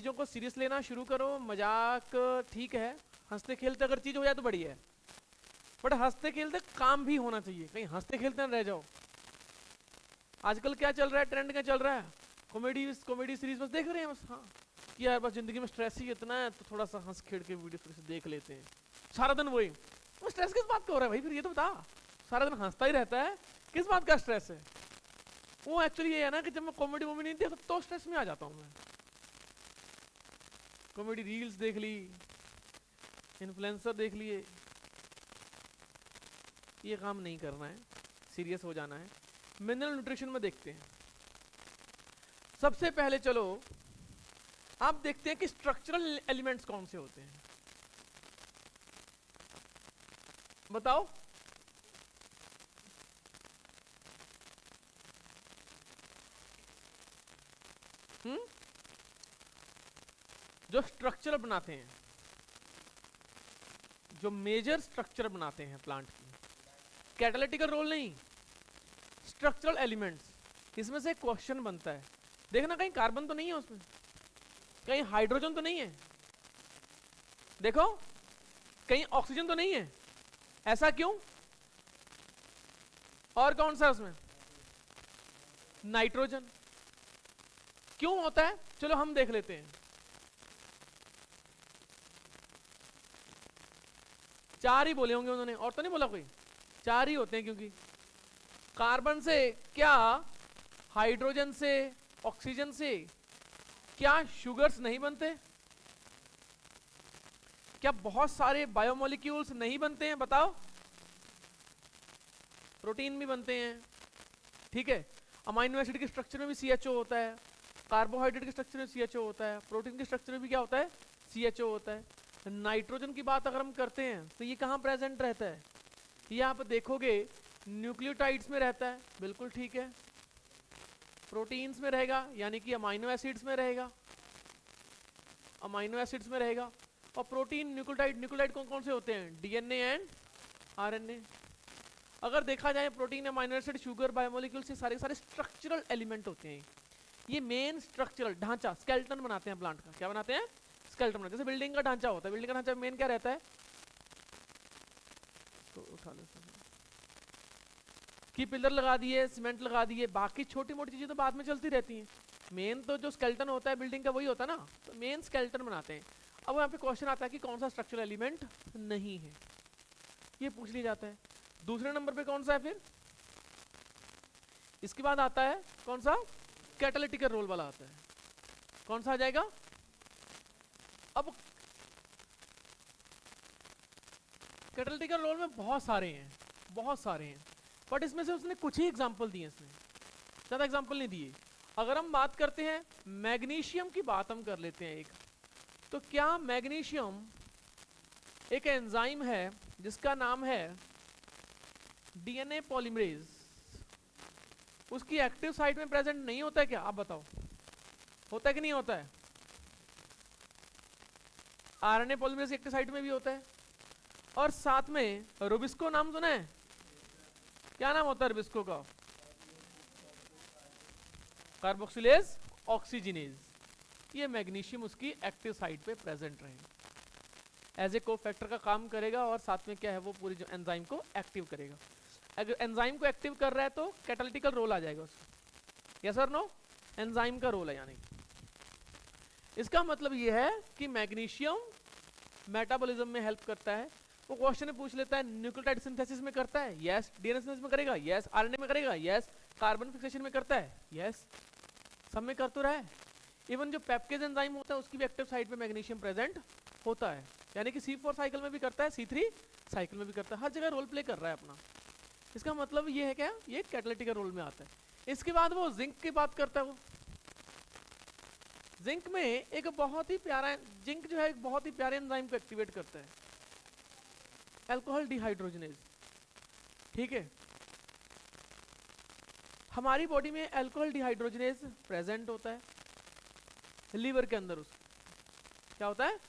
चीज़ों को सीरियस लेना शुरू करो। मजाक ठीक है, हंसते खेलते अगर चीज़ हो जाए तो बढ़िया है, बट हंसते खेलते काम भी होना चाहिए, कहीं हंसते खेलते ना रह जाओ। आजकल क्या चल रहा है, ट्रेंड क्या चल रहा है, कॉमेडी सीरीज बस देख रहे हैं बस। हाँ कि यार बस जिंदगी में स्ट्रेस ही इतना है तो थोड़ा सा हंस खेल के वीडियो फिर से देख लेते हैं। सारा दिन वही, वो स्ट्रेस किस बात का हो रहा है भाई, फिर ये तो बता। सारा दिन हंसता ही रहता है, किस बात का स्ट्रेस है? वो एक्चुअली ये है ना कि जब मैं कॉमेडी मूवी नहीं देखता तो स्ट्रेस में आ जाता हूँ मैं। कॉमेडी रील्स देख ली, इन्फ्लुएंसर देख लिए, ये काम नहीं करना है, सीरियस हो जाना है। मिनरल न्यूट्रिशन में देखते हैं। सबसे पहले चलो आप देखते हैं कि स्ट्रक्चरल एलिमेंट्स कौन से होते हैं, बताओ। जो स्ट्रक्चर बनाते हैं, जो मेजर स्ट्रक्चर बनाते हैं प्लांट की, कैटालिटिकल रोल नहीं, स्ट्रक्चरल एलिमेंट्स। इसमें से क्वेश्चन बनता है, देखना कहीं कार्बन तो नहीं है उसमें, कहीं हाइड्रोजन तो नहीं है, देखो कहीं ऑक्सीजन तो नहीं है, ऐसा क्यों? और कौन सा उसमें? नाइट्रोजन। क्यों होता है, चलो हम देख लेते हैं। चार ही बोले होंगे उन्होंने, और तो नहीं बोला कोई, चार ही होते हैं, क्योंकि कार्बन से क्या, हाइड्रोजन से, ऑक्सीजन से क्या शुगर्स नहीं बनते? क्या बहुत सारे बायोमोलिक्यूल्स नहीं बनते हैं, बताओ? प्रोटीन भी बनते हैं, ठीक है। अमाइनो एसिड के स्ट्रक्चर में भी CHO होता है, कार्बोहाइड्रेट के स्ट्रक्चर में CHO होता है, प्रोटीन के स्ट्रक्चर में भी क्या होता है, CHO होता है। नाइट्रोजन की बात अगर हम करते हैं तो ये कहाँ प्रेजेंट रहता है? ये आप देखोगे न्यूक्लियोटाइड्स में रहता है, बिल्कुल ठीक है। प्रोटीन्स में रहेगा, यानी कि अमाइनो एसिड्स में रहेगा, अमाइनो एसिड्स में रहेगा। और प्रोटीन, न्यूक्लियोटाइड कौन कौन से होते हैं? DNA and RNA। अगर देखा जाए protein, amino acid, sugar, biomolecule से सारे सारे स्ट्रक्चरल एलिमेंट होते हैं। ये मेन स्ट्रक्चरल ढांचा, स्केलेटन बनाते हैं प्लांट का। क्या बनाते हैं? स्केलेटन बनाते हैं। जैसे बिल्डिंग का ढांचा होता है, बिल्डिंग का ढांचा मेन क्या रहता है? तो उठा लो कि पिलर लगा दिए, सीमेंट लगा दिए, बाकी छोटी मोटी चीजें तो बाद में चलती रहती हैं। मेन तो जो स्केलेटन होता है बिल्डिंग का वही होता है ना, तो मेन स्केलेटन बनाते हैं। अब यहाँ पे क्वेश्चन आता है कि कौन सा स्ट्रक्चरल एलिमेंट नहीं है, ये पूछ लिया जाता है। दूसरे नंबर पे कौन सा है फिर? इसके बाद आता है कौन सा? कैटालिटिकल रोल वाला आता है। कौन सा आ जाएगा? अब कैटालिटिकल रोल में बहुत सारे हैं, बहुत सारे हैं, बट इसमें से उसने कुछ ही एग्जांपल दिए, इसने ज्यादा एग्जांपल नहीं दिए। अगर हम बात करते हैं मैग्नीशियम की, बात हम कर लेते हैं एक, तो क्या मैग्नीशियम एक एंजाइम है जिसका नाम है DNA पॉलीमरेज, उसकी एक्टिव साइट में प्रेजेंट नहीं होता है क्या? आप बताओ, होता है कि नहीं होता है? RNA पॉलीमरेज एक्टिव साइट में भी होता है। और साथ में रुबिस्को नाम सुना है? क्या नाम होता है रुबिस्को का? कार्बोक्सिलेज ऑक्सीजिनेज। ये मैग्नीशियम उसकी एक्टिव साइट पे प्रेजेंट रहेगा, एज ए कोफैक्टर का काम करेगा, और साथ में क्या है, वो पूरी जो एंजाइम को एक्टिव करेगा। अगर एंजाइम को एक्टिव कर रहा है तो कैटालिटिकल रोल आ जाएगा उसका। यस और नो? एंजाइम का रोल है, यानी इसका मतलब ये है कि मैग्नीशियम मेटाबॉलिज्म में हेल्प करता है। वो क्वेश्चन पूछ लेता है न्यूक्लियोटाइड सिंथेसिस में करता है, यस। DNA सिंथेसिस में करेगा, यस। RNA में करेगा, यस। कार्बन फिक्सेशन में करता है, यस। सब में कर तो रहा है। इवन जो पेप्टेज एंजाइम होता है उसकी भी एक्टिव साइट पे मैग्नीशियम प्रेजेंट होता है, यानी कि C4 साइकिल में भी करता है, C3 साइकिल में भी करता है, हर जगह रोल प्ले कर रहा है अपना। इसका मतलब ये है क्या, ये कैटालिटिकल रोल में आता है। इसके बाद वो जिंक की बात करता है। वो जिंक में एक बहुत ही प्यारा, जिंक जो है एक बहुत ही प्यारे एंजाइम को एक्टिवेट करता है, अल्कोहल डिहाइड्रोजनेज, ठीक है। हमारी बॉडी में अल्कोहल डिहाइड्रोजनेज प्रेजेंट होता है लीवर के अंदर। क्या होता है?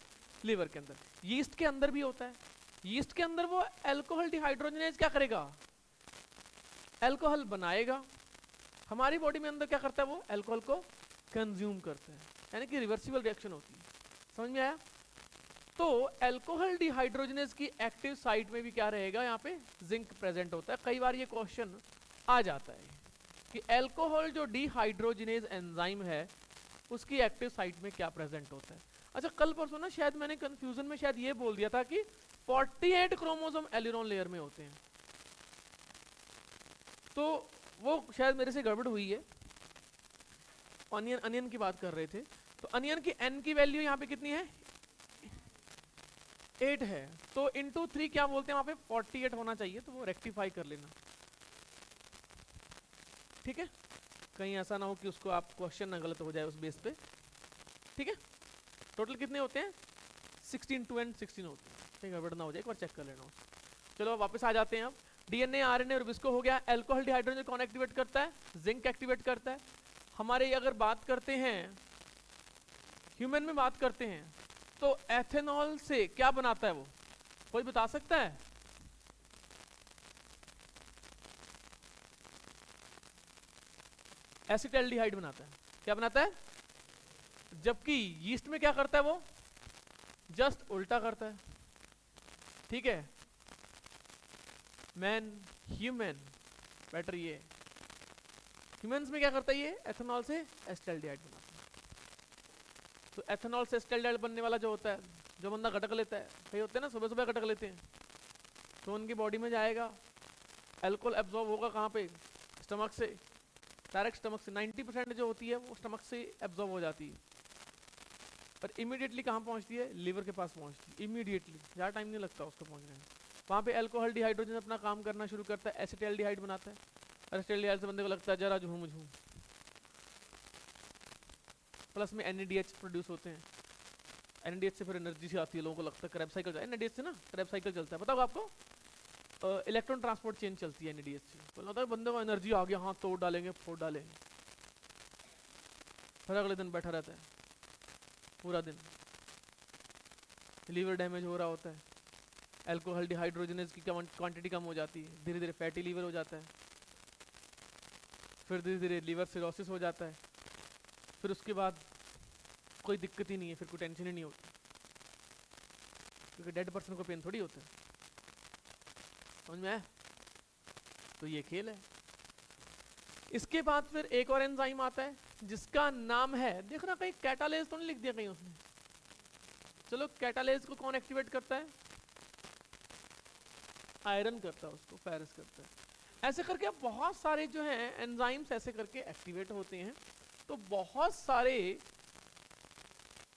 लीवर के अंदर। यीस्ट के अंदर भी होता है। यीस्ट के अंदर वो अल्कोहल डिहाइड्रोजनेज क्या करेगा? अल्कोहल बनाएगा। हमारी बॉडी में अंदर क्या करता है? वो अल्कोहल को कंज्यूम करता है, यानी कि रिवर्सिबल रिएक्शन होती है। समझ में आया? तो अल्कोहल डिहाइड्रोजनेज की एक्टिव साइट में भी क्या रहेगा, यहाँ पे जिंक प्रेजेंट होता है। कई बार ये क्वेश्चन आ जाता है कि अल्कोहल जो डिहाइड्रोजनेज एंजाइम है उसकी एक्टिव साइट में क्या प्रेजेंट होता है। अच्छा, कल परसों ना शायद मैंने कंफ्यूजन में शायद ये बोल दिया था कि 48 क्रोमोसोम एलिरोन लेयर में होते हैं, तो वो शायद मेरे से गड़बड़ हुई है। अनियन की बात कर रहे थे, तो अनियन की n की वैल्यू यहाँ पे कितनी है, 8 है, तो इंटू 3 क्या बोलते हैं वहां पे 48 होना चाहिए, तो वो रेक्टिफाई कर लेना, ठीक है। कहीं ऐसा ना हो कि उसको आप क्वेश्चन ना गलत हो जाए उस बेस पे, ठीक है। टोटल कितने होते हैं, 16 2 and 16 होते हैं, ठीक है, गड़बड़ ना हो जाए, एक बार चेक कर लेना। चलो वापस आ जाते हैं। अब डीएनए आरएनए और विस्को हो गया। अल्कोहल डिहाइड्रोजन कौन एक्टिवेट करता है, जिंक एक्टिवेट करता है। हमारे अगर बात करते हैं ह्यूमन में बात करते हैं तो एथेनॉल से क्या बनाता है वो, कोई बता सकता है? एसिटाल्डिहाइड बनाता है। क्या बनाता है? जबकि यीस्ट में क्या करता है वो, जस्ट उल्टा करता है, ठीक है। मैन ह्यूमन बेटर, ये ह्यूमंस में क्या करता है, ये एथेनॉल से एसिटाल्डिहाइड बनाता है। तो एथेनॉल से एसिटाल्डिहाइड बनने वाला जो होता है, जो बंदा गटक लेता है, कई होते हैं ना सुबह सुबह गटक लेते हैं, तो उनकी बॉडी में जाएगा, अल्कोहल एब्जॉर्ब होगा कहाँ पे, स्टमक से, डायरेक्ट स्टमक से। 90% जो होती है वो स्टमक से एब्जॉर्ब हो जाती है, पर इमीडिएटली कहाँ पहुँचती है, लीवर के पास पहुँचती है इमीडिएटली, ज़्यादा टाइम नहीं लगता उसको पहुँचने में। वहाँ पे अल्कोहल डिहाइड्रोजन अपना काम करना शुरू करता है, एसिटाल्डिहाइड बनाता है। एसिटाल्डिहाइड से बंदे को लगता है जरा झूम झूम, प्लस में NADH प्रोड्यूस होते हैं। NADH से फिर एनर्जी से आती है, लोगों को लगता है क्रैब साइकिल, NADH से ना क्रैब साइकिल चलता है, बताओ आपको, इलेक्ट्रॉन ट्रांसपोर्ट चेन चलती है NADH से, तो लगता है बंदे को एनर्जी आ गया, हाँ तोड़ डालेंगे फोड़ डालेंगे, फिर अगले दिन बैठा रहता है पूरा दिन, लीवर डैमेज हो रहा होता है, अल्कोहल डिहाइड्रोजनेज की क्वांटिटी कम हो जाती है, धीरे धीरे फैटी लीवर हो जाता है, फिर धीरे धीरे लीवर सिरोसिस हो जाता है, फिर उसके बाद कोई दिक्कत ही नहीं है, फिर कोई टेंशन ही नहीं होती, क्योंकि डेड पर्सन को पेन थोड़ी होता है। समझ में आया? तो ये खेल है। इसके बाद फिर एक और एंजाइम आता है जिसका नाम है, देखना कहीं कैटालेज तो नहीं लिख दिया कहीं उसने, चलो कैटालेज को कौन एक्टिवेट करता है, आयरन करता है उसको, फेरस करता है। ऐसे करके बहुत सारे जो हैं एंजाइम्स ऐसे करके एक्टिवेट होते हैं। तो बहुत सारे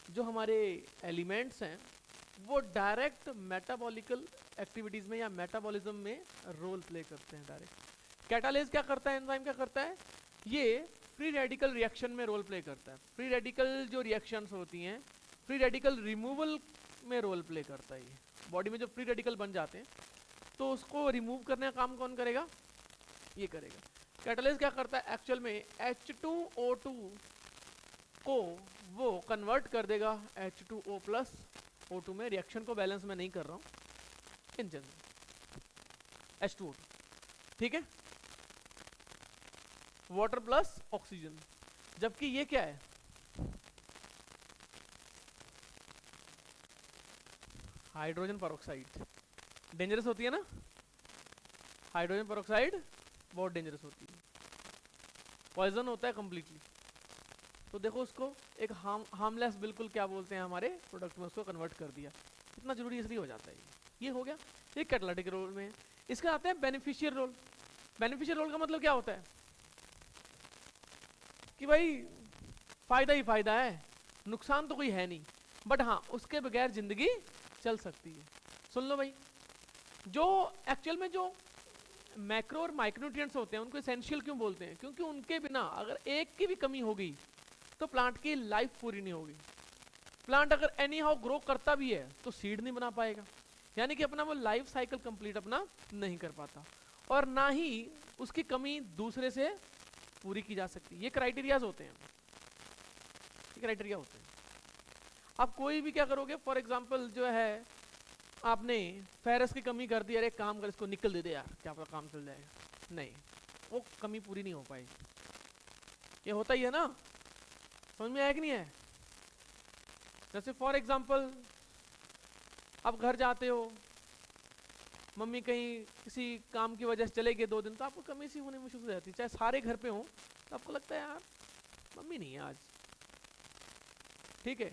जो हमारे एलिमेंट्स हैं वो डायरेक्ट मेटाबॉलिकल एक्टिविटीज में या मेटाबॉलिज्म में रोल प्ले करते हैं डायरेक्ट। कैटालेज क्या करता है, एंजाइम क्या करता है, ये फ्री रेडिकल रिएक्शन में रोल प्ले करता है। फ्री रेडिकल जो रिएक्शंस होती हैं, फ्री रेडिकल रिमूवल में रोल प्ले करता है। ये बॉडी में जो फ्री रेडिकल बन जाते हैं तो उसको रिमूव करने का काम कौन करेगा, ये करेगा। कैटालिस्ट क्या करता है, एक्चुअल में H2O2 को वो कन्वर्ट कर देगा H2O प्लस O2 में। रिएक्शन को बैलेंस में नहीं कर रहा हूँ, इन जनरल H2O2, ठीक है, वाटर प्लस ऑक्सीजन। जबकि ये क्या है, हाइड्रोजन पेरोक्साइड। डेंजरस होती है ना हाइड्रोजन पेरोक्साइड, बहुत डेंजरस होती है, पॉइजन होता है कंप्लीटली। तो देखो उसको एक हार्मलेस बिल्कुल क्या बोलते हैं हमारे प्रोडक्ट में, उसको कन्वर्ट कर दिया। कितना जरूरी इसलिए हो जाता है ये हो गया, ये कैटालिटिक रोल में है। इसका आता है बेनिफिशियल रोल। बेनिफिशियल रोल का मतलब क्या होता है कि भाई फायदा ही फायदा है, नुकसान तो कोई है नहीं, बट हाँ उसके बगैर जिंदगी चल सकती है। सुन लो भाई, जो एक्चुअल में जो मैक्रो और माइक्रोन्यूट्रिएंट्स होते हैं उनको एसेंशियल क्यों बोलते हैं, क्योंकि उनके बिना अगर एक की भी कमी होगी तो प्लांट की लाइफ पूरी नहीं होगी। प्लांट अगर एनी हाउ ग्रो करता भी है तो सीड नहीं बना पाएगा, यानी कि अपना वो लाइफ साइकिल कंप्लीट अपना नहीं कर पाता, और ना ही उसकी कमी दूसरे से पूरी की जा सकती। ये क्राइटेरियाज होते हैं, ये क्राइटेरिया होते हैं। आप कोई भी क्या करोगे, फॉर एग्जाम्पल जो है आपने फेरस की कमी कर दी, अरे काम कर इसको निकल दे दे यार, क्या पता काम चल जाएगा, नहीं, वो कमी पूरी नहीं हो पाएगी। ये होता ही है ना, समझ में आया कि नहीं है? जैसे फॉर एग्जाम्पल आप घर जाते हो, मम्मी कहीं किसी काम की वजह से चले गए 2 दिन, तो आपको कमी सी होने में शुरू हो जाती है। चाहे सारे घर पे हो तो आपको लगता है यार मम्मी नहीं है आज, ठीक है,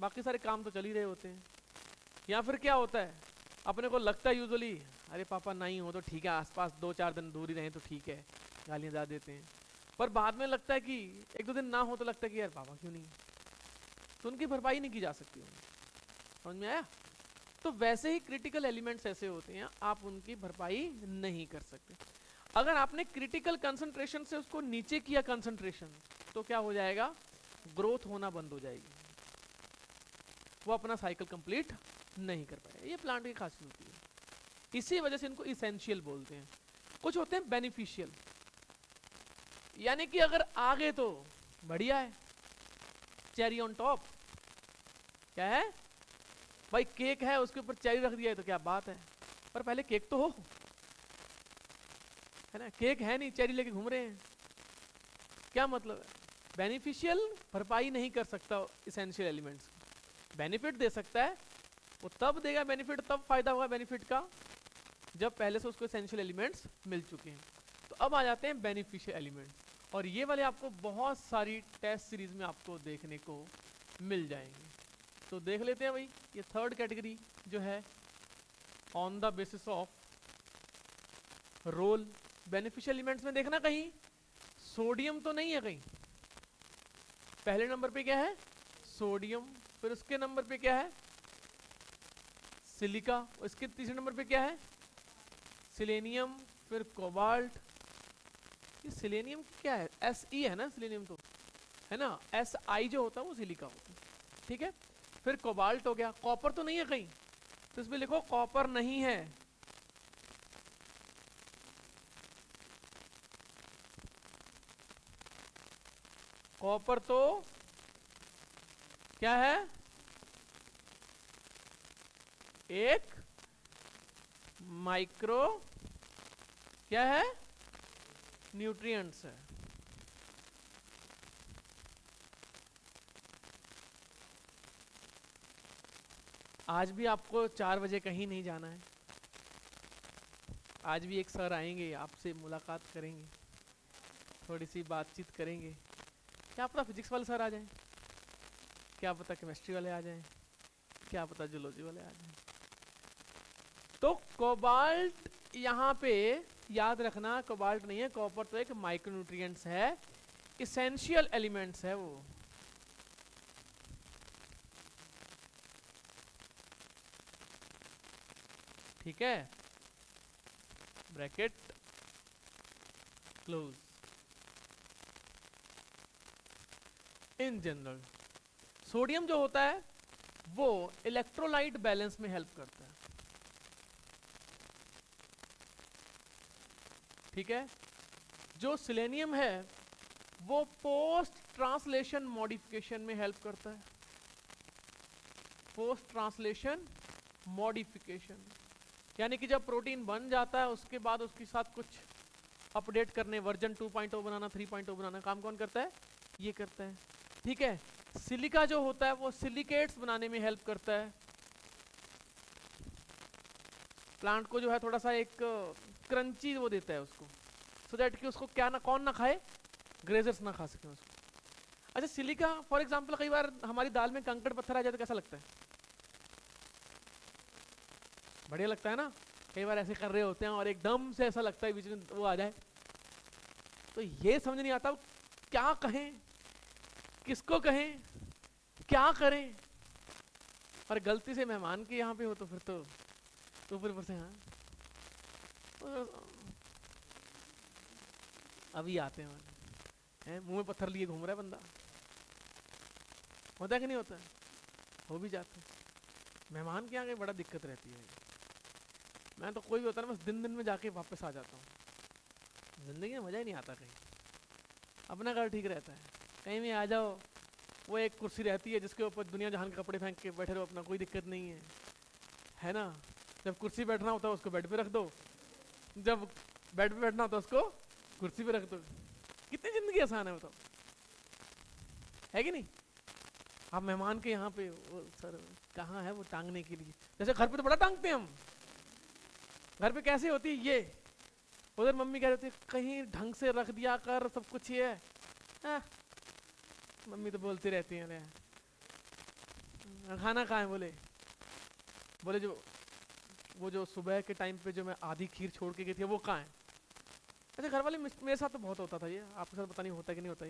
बाकी सारे काम तो चल ही रहे होते हैं। या फिर क्या होता है, अपने को लगता है यूजुअली अरे पापा नहीं हो तो ठीक है, आसपास 2-4 दिन दूर ही रहें तो ठीक है, गालियाँ जा देते हैं। पर बाद में लगता है कि 1-2 दिन ना हो तो लगता है कि यार पापा क्यों नहीं, तो उनकी भरपाई नहीं की जा सकती। समझ में आया? तो वैसे ही क्रिटिकल एलिमेंट्स ऐसे होते हैं, आप उनकी भरपाई नहीं कर सकते। अगर आपने क्रिटिकल कंसंट्रेशन से उसको नीचे किया कंसंट्रेशन, तो क्या हो जाएगा, ग्रोथ होना बंद हो जाएगी, वो अपना साइकिल कंप्लीट नहीं कर पाएगा। ये प्लांट की खासियत होती है, इसी वजह से इनको इसेंशियल बोलते हैं। कुछ होते हैं बेनिफिशियल, यानी कि अगर आ गए तो बढ़िया है, चेरी ऑन टॉप। क्या है भाई, केक है उसके ऊपर चेरी रख दिया है तो क्या बात है, पर पहले केक तो हो, है ना। केक है नहीं, चेरी लेके घूम रहे हैं, क्या मतलब है। बेनिफिशियल भरपाई नहीं कर सकता इसेंशियल एलिमेंट्स, बेनिफिट दे सकता है, वो तब देगा बेनिफिट, तब फायदा होगा बेनिफिट का जब पहले से उसको इसेंशियल एलिमेंट्स मिल चुके हैं। तो अब आ जाते हैं बेनिफिशियल एलिमेंट्स, और ये वाले आपको बहुत सारी टेस्ट सीरीज में आपको देखने को मिल जाएंगे। तो देख लेते हैं भाई, ये थर्ड कैटेगरी जो है on the basis of role. Beneficial elements में देखना कहीं सोडियम तो नहीं है, कहीं पहले नंबर पे क्या है, सोडियम, फिर उसके नंबर पे क्या है, सिलिका, उसके तीसरे नंबर पे क्या है, सिलेनियम, फिर कोबाल्ट। ये सिलेनियम क्या है, Se है ना, सिलेनियम तो है ना, Si जो होता है वो सिलिका होता है, ठीक है। फिर कोबाल्ट हो गया, कॉपर तो नहीं है कहीं, तो इसमें लिखो कॉपर नहीं है। कॉपर तो क्या है, एक माइक्रो क्या है, न्यूट्रिएंट्स है। आज भी आपको 4 बजे कहीं नहीं जाना है, आज भी एक सर आएंगे, आपसे मुलाकात करेंगे, थोड़ी सी बातचीत करेंगे। क्या पता फिजिक्स वाले सर आ जाएं, क्या पता केमिस्ट्री वाले आ जाएं, क्या पता जूलॉजी वाले आ जाएं। तो कोबाल्ट यहाँ पे याद रखना, कोबाल्ट नहीं है, कॉपर तो एक माइक्रोन्यूट्रिएंट्स है, इसेंशियल एलिमेंट्स है वो। ठीक है, bracket close. In general sodium जो होता है वो इलेक्ट्रोलाइट बैलेंस में हेल्प करता है, ठीक है। जो सिलेनियम है वो पोस्ट ट्रांसलेशन मॉडिफिकेशन में हेल्प करता है, पोस्ट ट्रांसलेशन मॉडिफिकेशन, यानी कि जब प्रोटीन बन जाता है उसके बाद उसके साथ कुछ अपडेट करने, वर्जन 2.0 बनाना, 3.0 बनाना, काम कौन करता है, ये करता है, ठीक है। सिलिका जो होता है वो सिलिकेट्स बनाने में हेल्प करता है, प्लांट को जो है थोड़ा सा एक क्रंची वो देता है उसको, सो दैट कि उसको क्या ना, कौन ना खाए, ग्रेजर्स ना खा सके उसको। अच्छा, सिलिका फॉर एग्जांपल कई बार हमारी दाल में कंकड़ पत्थर आ जाए तो कैसा लगता है, बढ़िया लगता है ना। कई बार ऐसे कर रहे होते हैं और एकदम से ऐसा लगता है बीच में वो आ जाए, तो ये समझ नहीं आता क्या कहें, किसको कहें, क्या करें। और गलती से मेहमान के यहाँ पे हो तो फिर तो ऊपर से हाँ अभी आते हैं, मुंह में पत्थर लिए घूम रहा है बंदा, होता है कि नहीं होता है, हो भी जाता है। मेहमान के यहाँ बड़ा दिक्कत रहती है। मैं तो कोई भी होता है ना, बस दिन में जाके वापस आ जाता हूँ, जिंदगी में मजा ही नहीं आता कहीं, अपना घर ठीक रहता है। कहीं भी आ जाओ, वो एक कुर्सी रहती है जिसके ऊपर दुनिया जहान के कपड़े फेंक के बैठे रहो, अपना कोई दिक्कत नहीं है ना। जब कुर्सी बैठना होता है उसको बेड पे रख दो, जब बेड पे बैठना होता है उसको कुर्सी पे रख दो। कितनी जिंदगी आसान है बताओ, है कि नहीं। आप मेहमान के यहाँ पे वो सर कहाँ है वो टांगने के लिए, जैसे घर पे तो बड़ा टांगते हैं हम, घर पे कैसे होती है ये, उधर मम्मी कह रही थी कहीं ढंग से रख दिया कर सब कुछ ये है, मम्मी तो बोलती रहती है खाना कहाँ है, बोले बोले जो वो जो सुबह के टाइम पे जो मैं आधी खीर छोड़ के गई थी वो कहाँ है। ऐसे घर वाले मेरे साथ तो बहुत होता था ये, आपके साथ पता नहीं होता कि नहीं होता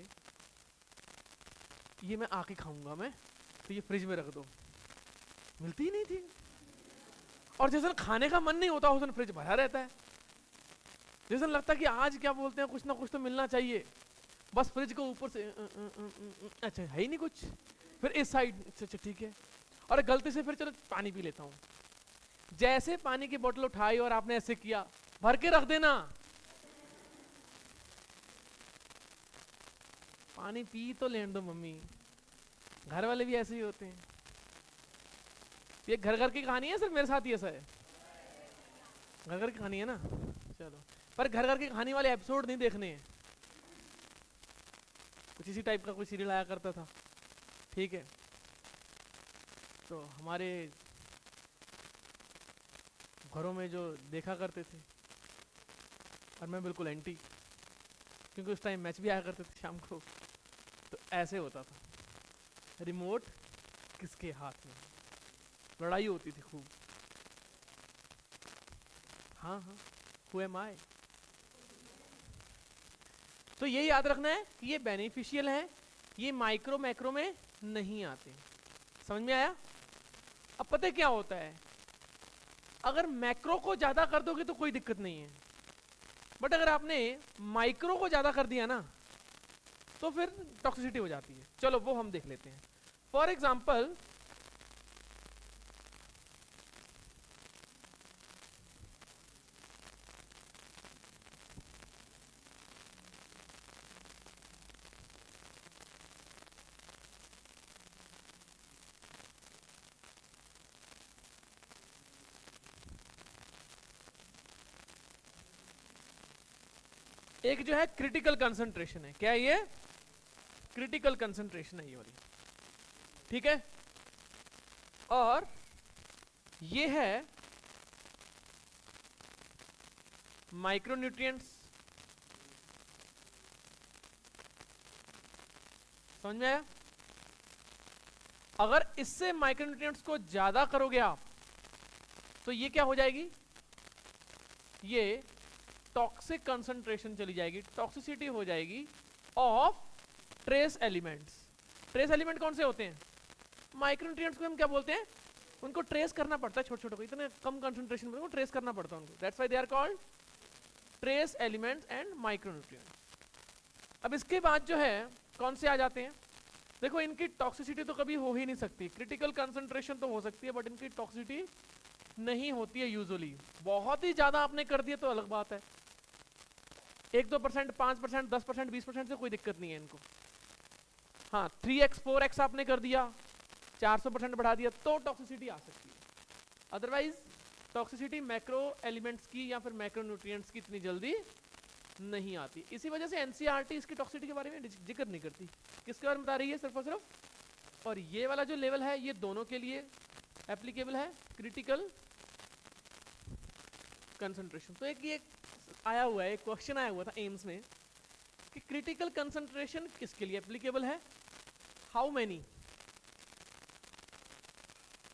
ये मैं आके खाऊंगा मैं, तो ये फ्रिज में रख दो, मिलती ही नहीं थी। और जिस दिन खाने का मन नहीं होता उस दिन फ्रिज भरा रहता है, जिस दिन लगता है कि आज क्या बोलते हैं कुछ ना कुछ तो मिलना चाहिए, बस फ्रिज को ऊपर से अच्छा है ही नहीं कुछ, फिर इस साइड अच्छा ठीक है, और गलती से फिर चलो पानी पी लेता हूँ, जैसे पानी की बोतल उठाई और आपने ऐसे किया भर के रख देना, पानी पी तो लेने दो मम्मी। घर वाले भी ऐसे ही होते हैं, ये घर घर की कहानी है, सिर्फ मेरे साथ ही ऐसा है, घर घर की कहानी है ना। चलो, पर घर घर की कहानी वाले एपिसोड नहीं देखने हैं, कुछ इसी टाइप का कोई सीरियल आया करता था, ठीक है। तो हमारे घरों में जो देखा करते थे, और मैं बिल्कुल एंटी, क्योंकि उस टाइम मैच भी आया करते थे शाम को, तो ऐसे होता था, रिमोट किसके हाथ में, लड़ाई होती थी खूब। हाँ हाँ, हु एम आई। तो ये याद रखना है कि ये बेनिफिशियल है, ये माइक्रो मैक्रो में नहीं आते, समझ में आया। अब पता है क्या होता है, अगर मैक्रो को ज्यादा कर दोगे तो कोई दिक्कत नहीं है, बट अगर आपने माइक्रो को ज्यादा कर दिया ना तो फिर टॉक्सिसिटी हो जाती है। चलो वो हम देख लेते हैं। फॉर एग्जाम्पल एक जो है क्रिटिकल कंसंट्रेशन है, क्या है ये, क्रिटिकल कंसंट्रेशन है ये वाली, ठीक है। और ये है माइक्रोन्यूट्रिएंट्स, समझ में आया। अगर इससे माइक्रोन्यूट्रिएंट्स को ज्यादा करोगे आप तो ये क्या हो जाएगी, ये टॉक्सिक कंसंट्रेशन चली जाएगी, टॉक्सिसिटी हो जाएगी of trace elements. Trace element कौन से होते हैं, माइक्रोन्यूट्रिएंट्स को हम क्या बोलते हैं, उनको ट्रेस करना पड़ता है, छोटे छोटे को, इतने कम कंसंट्रेशन में उनको ट्रेस करना पड़ता है उनको, that's why they are called trace elements and micronutrients. अब इसके बाद जो है कौन से आ जाते हैं, देखो इनकी टॉक्सिसिटी तो कभी हो ही नहीं सकती, क्रिटिकल कंसंट्रेशन तो हो सकती है बट इनकी टॉक्सिसिटी नहीं होती है यूजुअली। बहुत ही ज्यादा आपने कर दिया तो अलग बात है, 1-2%, 5%, 10%, 20% से कोई दिक्कत नहीं है इनको। हाँ 3x 4x आपने कर दिया, 400% बढ़ा दिया तो टॉक्सिसिटी आ सकती है, अदरवाइज टॉक्सिसिटी मैक्रो एलिमेंट्स की या फिर मैक्रो न्यूट्रिएंट्स की इतनी जल्दी नहीं आती। इसी वजह से एनसीईआरटी इसकी टॉक्सिसिटी के बारे में जिक्र नहीं करती, किसके बारे में बता रही है सिर्फ और सिर्फ, और ये वाला जो लेवल है ये दोनों के लिए एप्लीकेबल है, क्रिटिकल कंसंट्रेशन। तो एक ये आया हुआ है, एक क्वेश्चन आया हुआ था एम्स में कि क्रिटिकल कंसंट्रेशन किसके लिए एप्लीकेबल है, हाउ मेनी,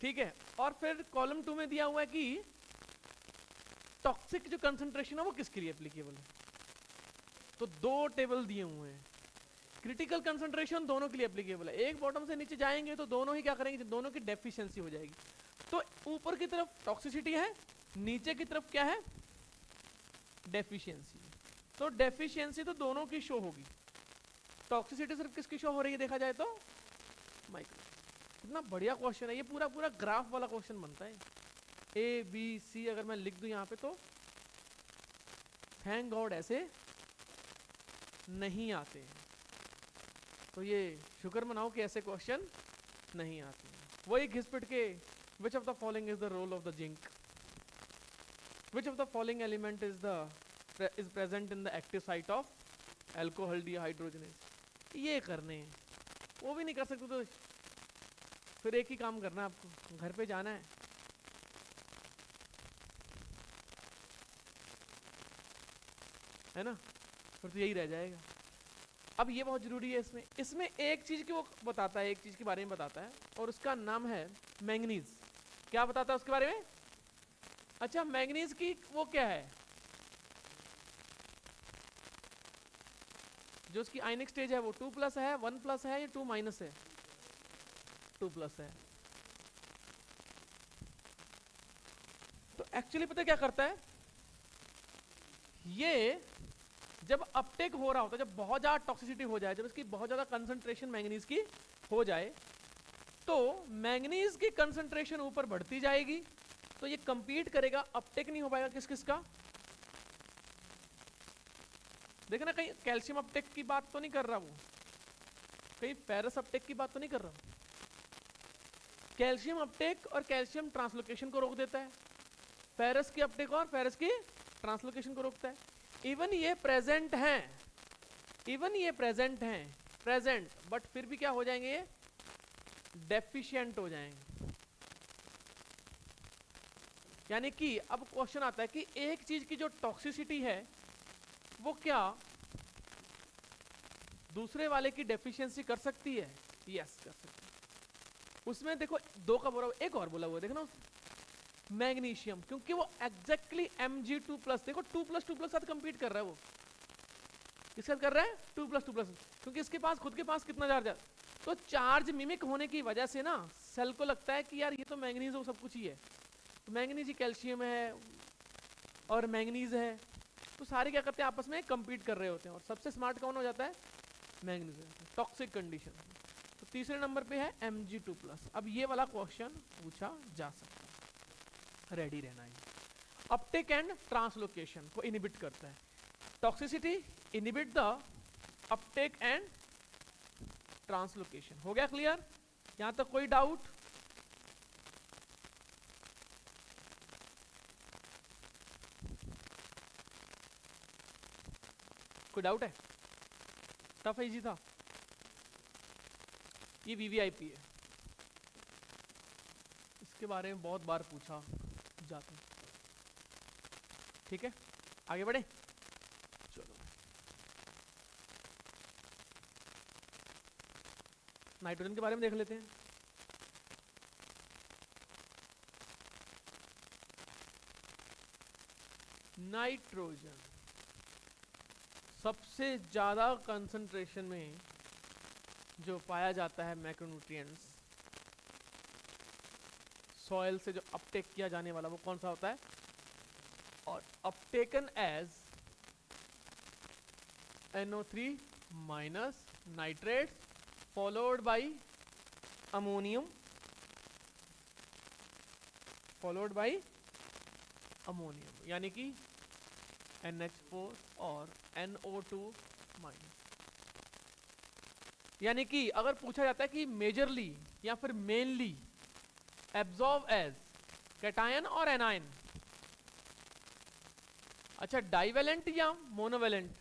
ठीक है। और फिर कॉलम 2 में दिया हुआ है कि टॉक्सिक जो कंसंट्रेशन है वो किसके लिए एप्लीकेबल है, तो दो टेबल दिए हुए हैं, क्रिटिकल कंसंट्रेशन दोनों के लिए एप्लीकेबल है, एक बॉटम से नीचे जाएंगे तो दोनों ही क्या करेंगे, दोनों की डेफिशिएंसी हो जाएगी। तो ऊपर की तरफ टॉक्सिसिटी है, नीचे की तरफ क्या है, डेफिशिएंसी। तो डेफिशिएंसी तो दोनों की शो होगी, टॉक्सिसिटी सिर्फ किसकी शो हो रही है देखा जाए तो माइक्रो। कितना बढ़िया क्वेश्चन है ये, पूरा पूरा ग्राफ वाला क्वेश्चन बनता है, ए बी सी अगर मैं लिख दूं यहाँ पे तो थैंक गॉड ऐसे नहीं आते हैं, तो ये शुक्र मनाओ कि ऐसे क्वेश्चन नहीं आते हैं। वही घिसपिट के which of the following is the role of the zinc, which of the following element is present in the active site of alcohol dehydrogenase, ये करने हैं, वो भी नहीं कर सकते तो फिर एक ही काम करना है आपको, घर पे जाना है ना, फिर तो यही रह जाएगा। अब ये बहुत जरूरी है, इसमें एक चीज की वो बताता है, एक चीज के बारे में बताता है, और उसका नाम है मैंगनीज। क्या बताता है उसके बारे में? अच्छा, मैंगनीज की वो क्या है, जो उसकी आयनिक स्टेज है वो 2+ है, 1+ है या 2- है? 2+ है। तो एक्चुअली पता क्या करता है, ये जब अपटेक हो रहा होता है, जब बहुत ज्यादा टॉक्सिसिटी हो जाए, जब इसकी बहुत ज्यादा कंसंट्रेशन मैंगनीज की हो जाए, तो मैंगनीज की कंसंट्रेशन ऊपर बढ़ती जाएगी, तो ये कंपीट करेगा, अपटेक नहीं हो पाएगा किस किस का? देखना कहीं कैल्शियम अपटेक की बात तो नहीं कर रहा वो, कहीं फेरस अपटेक की बात तो नहीं कर रहा। कैल्शियम अपटेक और कैल्शियम ट्रांसलोकेशन को रोक देता है, फेरस की अपटेक और फेरस की ट्रांसलोकेशन को रोकता है। इवन ये प्रेजेंट हैं, इवन ये प्रेजेंट हैं, प्रेजेंट, बट फिर भी क्या हो जाएंगे, ये डेफिशिएंट हो जाएंगे। यानी कि अब क्वेश्चन आता है कि एक चीज की जो टॉक्सिसिटी है वो क्या दूसरे वाले की डेफिशिएंसी कर सकती है? यस, कर सकती है। उसमें देखो 2 का बोला, एक और बोला हुआ देखना, मैग्नीशियम, क्योंकि वो एग्जैक्टली Mg2+, देखो 2+2+ साथ कंपीट कर रहा है वो, किसके साथ कर रहा है? 2+2+, क्योंकि इसके पास खुद के पास कितना चार्ज है, तो चार्ज मिमिक होने की वजह से ना सेल को लगता है कि यार ये तो मैंगनीज हो, सब कुछ ही है, तो मैंगनीज ही कैल्शियम है और मैंगनीज है, तो सारे क्या करते हैं आपस में कंपीट कर रहे होते हैं, और सबसे स्मार्ट कौन हो जाता है? मैंगनीज। Toxic condition. तो तीसरे नंबर पे है Mg2+। अब ये वाला क्वेश्चन पूछा जा सकता है, रेडी रहना है। अपटेक एंड ट्रांसलोकेशन को इनहिबिट करता है, toxicity inhibit the Uptake and translocation. हो गया क्लियर? यहां तक कोई डाउट? कोई डाउट है? टफ है, इजी था? ये वीवीआईपी है, इसके बारे में बहुत बार पूछा जाता है। ठीक है, आगे बढ़े, चलो। नाइट्रोजन के बारे में देख लेते हैं। नाइट्रोजन सबसे ज्यादा कंसंट्रेशन में जो पाया जाता है मैक्रोन्यूट्रिएंट्स, सॉइल से जो अपटेक किया जाने वाला, वो कौन सा होता है? और uptaken as NO3- nitrate followed by ammonium, followed by ammonium, यानी कि NH4 और NO2-। यानी कि अगर पूछा जाता है कि मेजरली या फिर मेनली एब्जॉर्ब एज कैटायन और एनायन, अच्छा डाइवेलेंट या मोनोवेलेंट,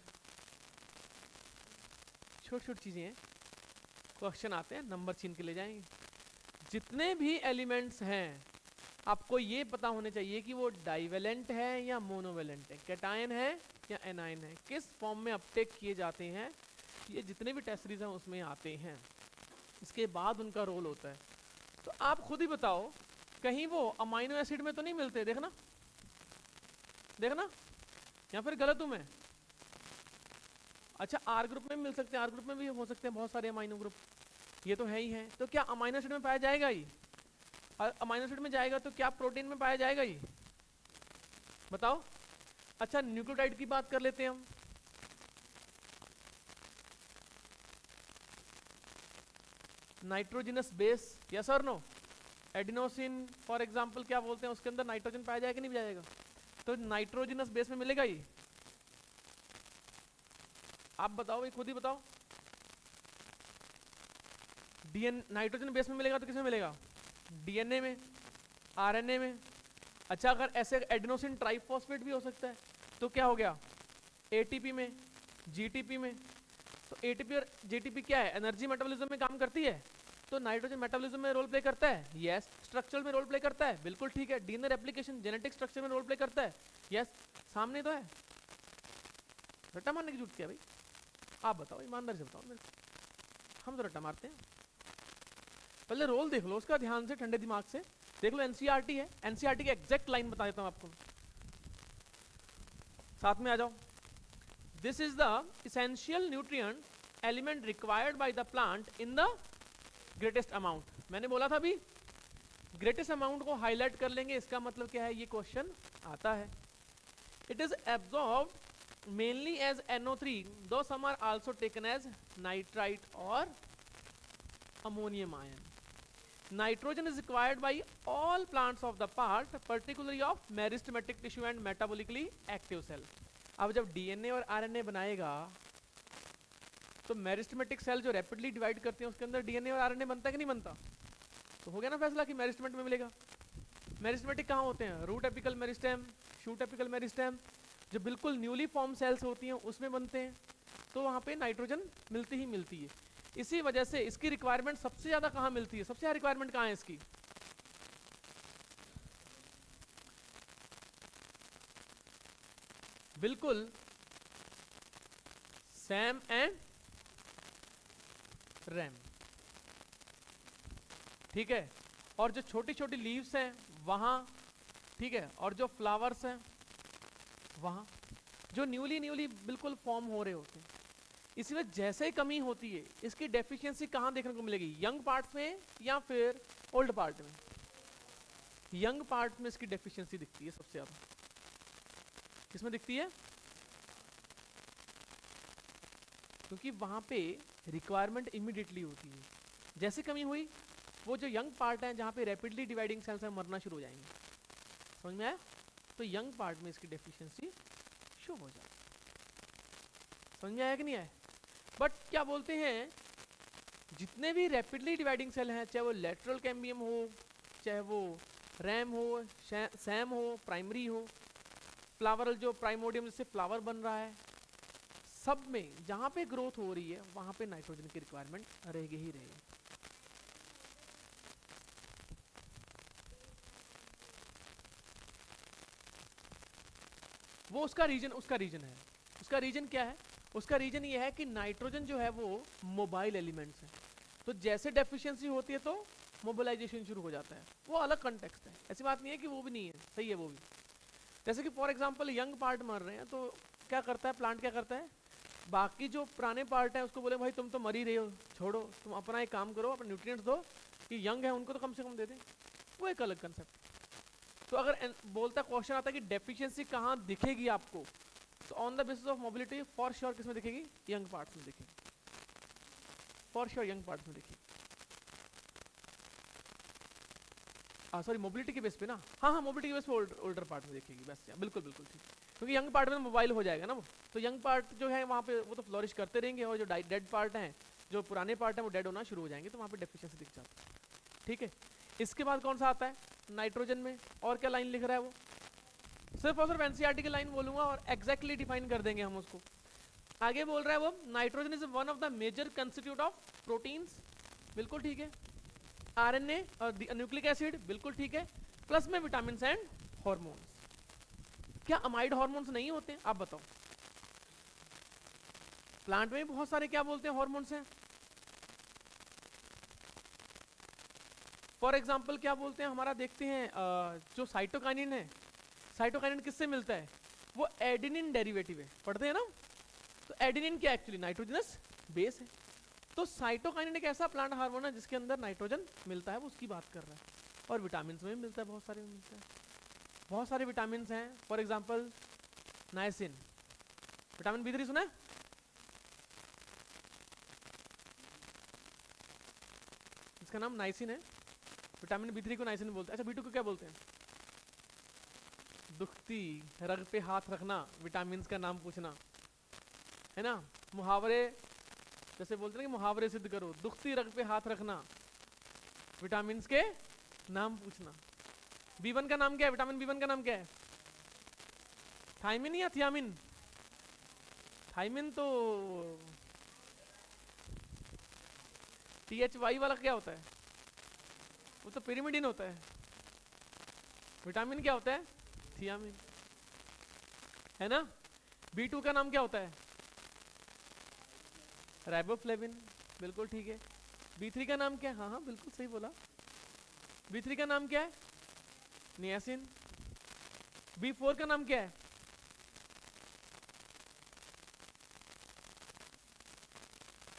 छोटी छोटी चीजें हैं, क्वेश्चन आते हैं नंबर छीन के ले जाएंगे। जितने भी एलिमेंट्स हैं आपको ये पता होने चाहिए कि वो डाइवेलेंट है या मोनोवेलेंट है, कैटायन है या एनायन है, किस फॉर्म में अपटेक किए जाते हैं, ये जितने भी टेस्ट सीरीज हैं उसमें आते हैं, इसके बाद उनका रोल होता है। तो आप खुद ही बताओ, कहीं वो अमाइनो एसिड में तो नहीं मिलते? देखना देखना, या फिर गलत हूं मैं? अच्छा, आर ग्रुप में मिल सकते हैं, आर ग्रुप में भी हो सकते हैं बहुत सारे अमाइनो ग्रुप, ये तो है ही है। तो क्या अमाइनो एसिड में पाया जाएगा ही? अमाइनो एसिड में जाएगा तो क्या प्रोटीन में पाया जाएगा ही? बताओ। अच्छा, न्यूक्लियोटाइड की बात कर लेते हैं हम। नाइट्रोजनस बेस, यस और नो? एडिनोसिन फॉर एग्जांपल क्या बोलते हैं, उसके अंदर नाइट्रोजन पाया जाएगा कि नहीं जाएगा? तो नाइट्रोजनस बेस में मिलेगा ही? आप बताओ भाई, खुद ही बताओ। नाइट्रोजन बेस में मिलेगा तो किसमें मिलेगा? डीएनए में, आरएनए में। अच्छा, अगर ऐसे एडिनोसिन ट्राइफॉस्फेट भी हो सकता है, तो क्या हो गया? एटीपी में, जीटीपी में। तो एटीपी और जीटीपी क्या है? एनर्जी मेटाबॉलिज्म में काम करती है। तो तो नाइट्रोजन मेटाबॉलिज्म में रोल प्ले करता है, यस। स्ट्रक्चरल में रोल प्ले करता है, बिल्कुल ठीक है। डीएनए रेप्लिकेशन जेनेटिक स्ट्रक्चर में रोल प्ले करता है, यस। सामने तो है, रट्टा मारने की जरूरत क्या है भाई? आप बताओ, ईमानदारी से बताओ मेरे को। हम तो रट्टा मारते हैं। पहले रोल देख लो उसका ध्यान से, ठंडे दिमाग से देख लो। एनसीईआरटी है, एनसीईआरटी की एग्जैक्ट लाइन बता देता हूं आपको, साथ में आ जाओ। This is the essential nutrient element required by the plant in the greatest amount। मैंने बोला था अभी ग्रेटेस्ट अमाउंट को हाईलाइट कर लेंगे, इसका मतलब क्या है, ये क्वेश्चन आता है। It is absorbed mainly as NO3 though some are also taken as nitrite और ammonium ion. Nitrogen is required by all plants of the part particularly of meristematic tissue and metabolically active cell. अब जब DNA और RNA बनाएगा तो meristematic cell जो rapidly divide करते हैं उसके अंदर डीएनए और आरएनए बनता है कि नहीं बनता? तो हो गया ना फैसला कि मेरिस्टेमेटिक में मिलेगा। मेरिस्टेमेटिक कहाँ होते हैं? Root apical meristem, shoot apical meristem, जो बिल्कुल न्यूली फॉर्म सेल्स होती हैं उसमें बनते हैं। तो वहाँ पे नाइट्रोजन मिलती ही मिलती है। इसी वजह से इसकी रिक्वायरमेंट सबसे ज्यादा कहाँ मिलती है? सबसे ज्यादा रिक्वायरमेंट कहाँ है इसकी? बिल्कुल सैम एंड रैम, ठीक है। और जो छोटी छोटी लीव्स हैं वहां, ठीक है, और जो फ्लावर्स हैं वहां, जो न्यूली बिल्कुल फॉर्म हो रहे होते हैं। इसी वजह जैसे ही कमी होती है इसकी डेफिशिएंसी कहाँ देखने को मिलेगी? यंग पार्ट्स में या फिर ओल्ड पार्ट में? यंग पार्ट में इसकी डेफिशिएंसी दिखती है सबसे ज्यादा। किसमें दिखती है? क्योंकि वहां पे रिक्वायरमेंट इमीडिएटली होती है। जैसे कमी हुई वो जो यंग पार्ट है जहाँ पे रैपिडली डिवाइडिंग सेल्स है मरना शुरू हो जाएंगे। समझ में आया? तो यंग पार्ट में इसकी डेफिशिएंसी शो हो जाए। समझ में आया कि नहीं आया? बट क्या बोलते हैं, जितने भी रैपिडली डिवाइडिंग सेल हैं, चाहे वो लेटरल कैम्बियम हो, चाहे वो रैम हो, सैम हो, प्राइमरी हो, फ्लावरल जो प्राइमोडियम जिससे फ्लावर बन रहा है, सब में जहां पे ग्रोथ हो रही है वहां पे नाइट्रोजन की रिक्वायरमेंट रहेगी ही रहेगी। वो उसका रीजन है। उसका रीजन क्या है? उसका रीजन ये है कि नाइट्रोजन जो है वो मोबाइल एलिमेंट्स है। तो जैसे डेफिशिएंसी होती है तो मोबिलाइजेशन शुरू हो जाता है। वो अलग कंटेक्स्ट है, ऐसी बात नहीं है कि वो भी नहीं है, सही है वो भी। जैसे कि फॉर एग्जांपल यंग पार्ट मर रहे हैं तो क्या करता है प्लांट? क्या करता है, बाकी जो पुराने पार्ट है उसको बोले भाई तुम तो मर ही रहे हो, छोड़ो, तुम अपना एक काम करो, अपने न्यूट्रिएंट्स दो, कि यंग है उनको तो कम से कम दे दें। वो एक अलग कंसेप्ट। तो अगर बोलता क्वेश्चन आता है कि डेफिशिएंसी कहाँ दिखेगी आपको, तो on the basis of mobility for sure किस में दिखेगी? यंग पार्ट्स में दिखेगी, फॉर श्योर यंग पार्ट्स में दिखेगी। सॉरी, मोबिलिटी के बेस पे ना, हाँ मोबिलिटी के बेस पे ओल्डर पार्ट में दिखेगी, बस बिल्कुल बिल्कुल ठीक। क्योंकि यंग पार्ट में मोबाइल हो जाएगा ना वो, तो यंग पार्ट जो है वहाँ पे वो तो फ्लोरिश करते रहेंगे, और जो डेड पार्ट हैं, जो पुराने पार्ट हैं वो डेड होना शुरू हो जाएंगे, तो वहाँ पे डेफिशिएंसी दिख जाती है, ठीक है। इसके बाद कौन सा आता है नाइट्रोजन में? और क्या लाइन लिख रहा है वो? सिर्फ और सिर्फ एनसीईआरटी की लाइन बोलूंगा और एग्जैक्टली डिफाइन कर देंगे हम उसको। आगे बोल रहा है वो, nitrogen is one of the major constituent of proteins, बिल्कुल ठीक है। आरएनए और न्यूक्लिक एसिड, बिल्कुल ठीक है। प्लस में विटामिन एंड हॉर्मोन्स। क्या अमाइड हॉर्मोन्स नहीं होते हैं? आप बताओ। प्लांट में बहुत सारे क्या बोलते हैं हॉर्मोन्स हैं। फॉर एग्जांपल क्या बोलते हैं हमारा, देखते हैं जो साइटोकाइनिन है, साइटोकाइनिन किससे मिलता है? वो एडेनिन डेरिवेटिव है, पढ़ते हैं ना। तो एडेनिन क्या एक्चुअली नाइट्रोजनस बेस है। तो साइटोकाइनिन एक ऐसा प्लांट हार्मोन है जिसके अंदर नाइट्रोजन मिलता है, वो उसकी बात कर रहा है। और विटामिन में मिलता है, बहुत सारे में मिलता है, बहुत सारे विटामिन हैं। For example niacin, vitamin B3 सुना है? इसका नाम नाइसिन है। विटामिन B3 को नाइसिन बोलते हैं। अच्छा, B2 को क्या बोलते हैं? दुखती रग पे हाथ रखना, विटामिन का नाम पूछना, है ना। मुहावरे जैसे बोलते हैं कि मुहावरे सिद्ध करो, दुखती रग पे हाथ रखना, विटामिन के नाम पूछना। B1 का नाम क्या है? विटामिन B1 का नाम क्या है? थायमिन या थियामिन? थायमिन तो THY वाला क्या होता है? वो तो पिरिमिडिन होता है। विटामिन क्या होता है? थियामिन, है ना। B2 का नाम क्या होता है? राइबोफ्लेविन, बिल्कुल ठीक है। B3 का नाम क्या है? हाँ हाँ बिल्कुल सही बोला। B3 का नाम क्या है? नियासिन। B4 का नाम क्या है?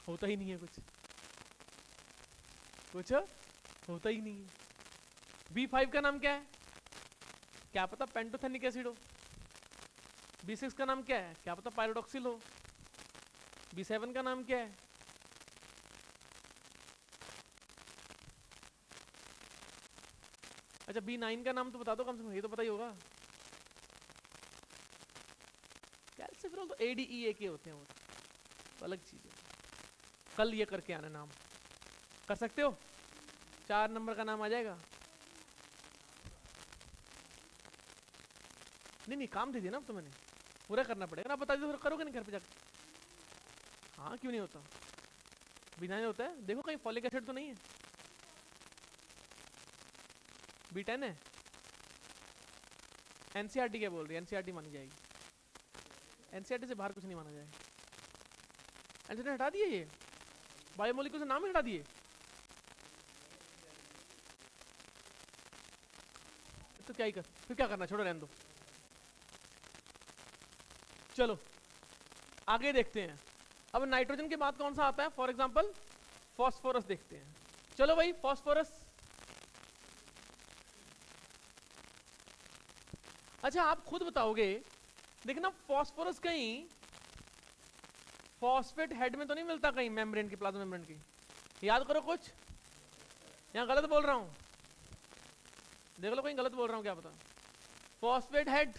होता ही नहीं है कुछ, कुछ होता ही नहीं है। B5 का नाम क्या है? क्या पता पेंटोथेनिक एसिड हो। B6 का नाम क्या है? क्या पता पायरोडॉक्सिल हो। B7 का नाम क्या है? अच्छा B9 का नाम तो बता दो कम से कम, ये तो पता ही होगा। कैल्सिफेरॉल तो ADEA होते हैं, वो तो अलग चीज है। कल ये करके आना, नाम कर सकते हो। 4 नंबर का नाम आ जाएगा। नहीं नहीं काम दे दिया ना अब तो मैंने, पूरा करना पड़ेगा ना। बता दो फिर करोगे नहीं घर पे जाकर? हाँ क्यों नहीं होता, बिना नहीं होता है। देखो कहीं फॉलिक एसिड तो नहीं है। B10 है। NCERT क्या बोल रही है? NCERT मानी जाएगी। NCERT से बाहर कुछ नहीं माना जाएगा। NCERT हटा दिए, ये बायोमोलिक्यूल से नाम ही हटा दिए। तो क्या ही कर, फिर क्या करना, छोड़ो रहने दो। चलो आगे देखते हैं। अब नाइट्रोजन के बाद कौन सा आता है? फॉर एग्जांपल फास्फोरस देखते हैं। चलो भाई फास्फोरस। अच्छा आप खुद बताओगे, देखना फास्फोरस कहीं फॉस्फेट हेड में तो नहीं मिलता कहीं, मेम्ब्रेन की, प्लाज्मा मेम्ब्रेन की। याद करो कुछ, यहां गलत बोल रहा हूं, देख लो कहीं गलत बोल रहा हूं, क्या पता। फॉस्फेट हेड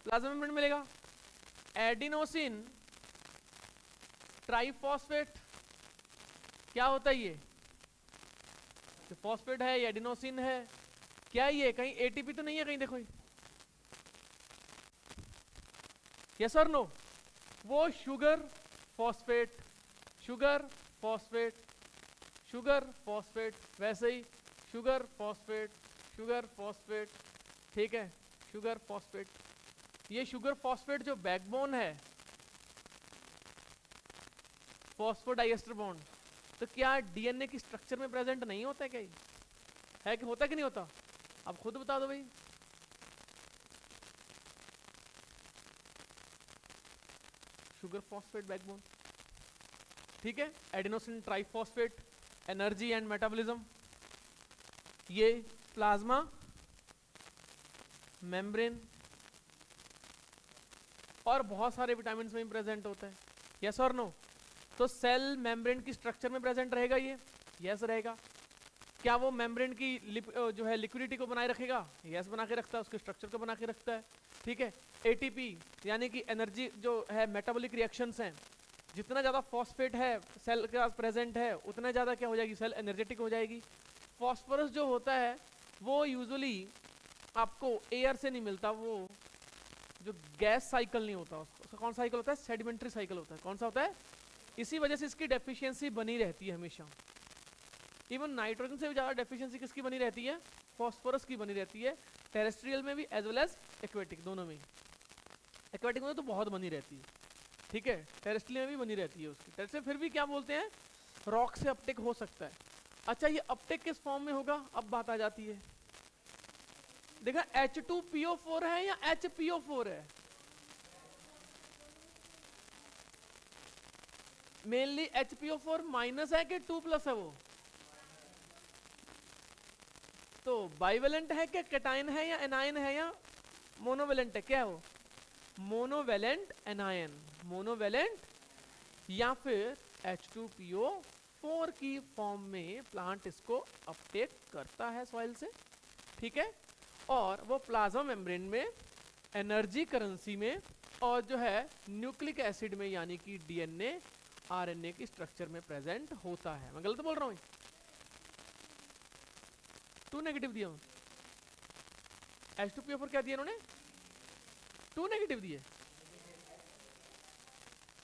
प्लाज्मा मेम्ब्रेन मिलेगा। एडिनोसिन ट्राइफॉस्फेट, क्या होता है ये? फॉस्फेट है, ये एडिनोसिन है, क्या ये कहीं एटीपी तो नहीं है कहीं? देखो यस और नो। वो sugar phosphate, sugar phosphate, sugar phosphate, वैसे ही शुगर फॉस्फेट, शुगर फॉस्फेट, ठीक है, शुगर फॉस्फेट। ये शुगर फॉस्फेट जो बैकबोन है फॉस्फोडाइएस्टर बॉन्ड, तो क्या डीएनए की स्ट्रक्चर में प्रेजेंट नहीं होता है? क्या है कि होता कि नहीं होता? आप खुद बता दो भाई। शुगर फॉस्फेट बैकबोन, ठीक है। Adenosine triphosphate, energy and metabolism, ये प्लाज्मा मेम्ब्रेन और बहुत सारे विटामिन में प्रेजेंट होता है। यस और नो? तो सेल मेम्ब्रेन की स्ट्रक्चर में प्रेजेंट रहेगा ये? यस रहेगा। क्या वो मेम्ब्रेन की जो है लिक्विडिटी को बनाए रखेगा? यस बना के रखता है, उसके स्ट्रक्चर को बना के रखता है, ठीक है। एटीपी यानी कि एनर्जी जो है, मेटाबॉलिक रिएक्शंस हैं, जितना ज़्यादा फॉस्फेट है सेल के पास प्रेजेंट है उतना ज़्यादा क्या हो जाएगी? सेल एनर्जेटिक हो जाएगी। फॉस्फोरस जो होता है वो यूजुअली आपको एयर से नहीं मिलता, वो जो गैस साइकिल नहीं होता, उसका कौन सा साइकिल होता है? सेडिमेंट्री साइकिल होता है। कौन सा होता है? इसी वजह से इसकी डेफिशिएंसी बनी रहती है हमेशा। इवन नाइट्रोजन से भी ज़्यादा डेफिशिएंसी किसकी बनी रहती है? फॉस्फोरस की बनी रहती है, टेरेस्ट्रियल में भी एज वेल एज एक्वेटिक, दोनों में। एक्वेटिक में तो बहुत बनी रहती है, ठीक है, टेरेस्ट्रियल में भी बनी रहती है उसकी। टेरेस्ट्रियल फिर भी क्या बोलते हैं, रॉक से अपटेक हो सकता है। अच्छा ये अपटेक किस फॉर्म में होगा? अब बात आ जाती है, देखा H2PO4 है या HPO4 है? मेनली HPO4 माइनस है कि 2+ है वो? तो बाइवेलेंट है क्या, कैटायन है या एनायन है या मोनोवेलेंट है? क्या है वो? मोनोवेलेंट एनायन, मोनोवेलेंट, या फिर H2PO4 की फॉर्म में प्लांट इसको अपटेक करता है सॉइल से, ठीक है। और वो प्लाज्मा मेम्ब्रेन में, एनर्जी करेंसी में, और जो है न्यूक्लिक एसिड में यानी कि डीएनए आरएनए की स्ट्रक्चर में प्रेजेंट होता है। मैं गलत बोल रहा हूँ? 2 नेगेटिव दिया H2PO4, क्या दिया उन्होंने? 2 नेगेटिव दिए।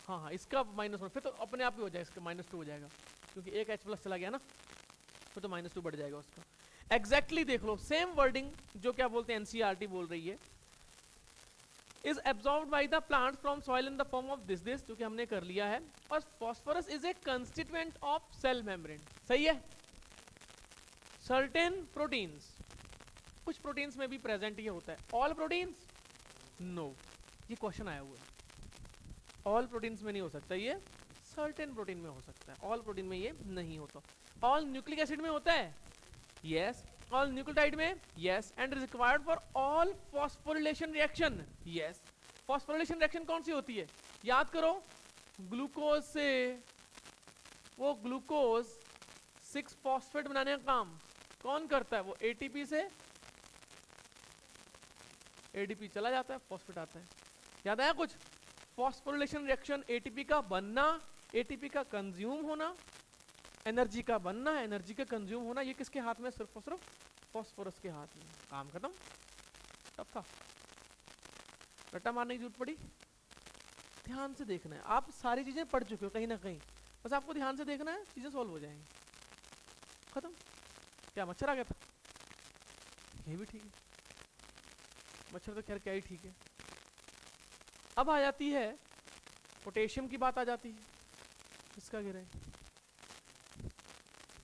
हाँ हाँ इसका -1, फिर तो अपने आप ही हो जाएगा, इसका -2 हो जाएगा। क्योंकि एक H+ चला गया ना, तो -2 बढ़ जाएगा उसका। एग्जैक्टली देख लो, सेम वर्डिंग जो क्या बोलते हैं NCERT बोल रही है, is absorbed by the plant from soil in the form of this, जो कि हमने कर लिया है। और phosphorus is a constituent of cell membrane, सही है। सर्टेन प्रोटीन्स, कुछ प्रोटीन्स में भी प्रेजेंट ये होता है। ऑल प्रोटीन्स नो, ये क्वेश्चन आया हुआ है। ऑल प्रोटीन्स में नहीं हो सकता ये, सर्टेन प्रोटीन में हो सकता है, ऑल प्रोटीन में ये नहीं होता। ऑल न्यूक्लिक एसिड में होता है, यस। ऑल न्यूक्लियोटाइड में, yes. And required for all phosphorylation reaction, yes. Phosphorylation reaction कौन सी होती है, याद करो, ग्लूकोज से वो ग्लूकोज 6 फॉस्फेट बनाने का काम कौन करता है, वो एटीपी से एडीपी चला जाता है, फॉस्फेट आता है। याद आया कुछ? फॉस्फोरिलेशन रिएक्शन, एटीपी का बनना, एटीपी का कंज्यूम होना, एनर्जी का बनना, एनर्जी का कंज्यूम होना, ये किसके हाथ में? सिर्फ और सिर्फ फॉस्फोरस के हाथ में। काम खत्म। टफ था, रट्टा मारने की जरूरत पड़ी। ध्यान से देखना है, आप सारी चीजें पढ़ चुके हो कहीं ना कहीं, बस आपको ध्यान से देखना है, चीजें सॉल्व हो जाएंगी। खत्म। क्या मच्छर आ गया था? ये भी ठीक है, मच्छर तो खैर क्या ही ठीक है। अब आ जाती है पोटेशियम की बात, आ जाती है। किसका गिरा है?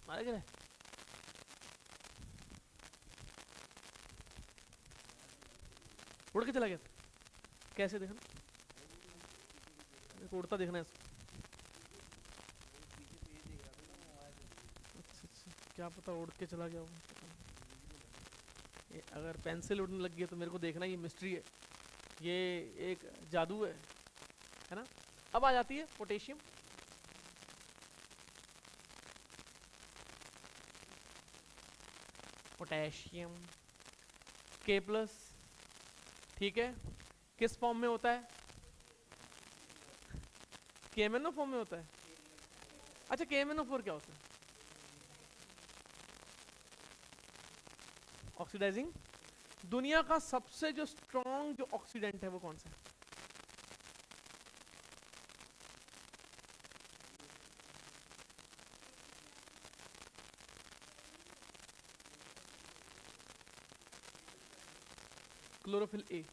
मारा गिरा है? उड़ के चला गया? कैसे देखना? मेरे को उड़ता देखना है इसको। अच्छा, क्या पता उड़ के चला गया हो। अगर पेंसिल उड़ने लग गई तो मेरे को देखना, ये मिस्ट्री है, ये एक जादू है ना। अब आ जाती है पोटेशियम। पोटेशियम K+, ठीक है, किस फॉर्म में होता है? KMnO फॉर्म में होता है। अच्छा, KMnO4 क्या होता है? ऑक्सीडाइजिंग। दुनिया का सबसे जो स्ट्रॉन्ग जो ऑक्सीडेंट है वो कौन सा है? Chlorophyll A.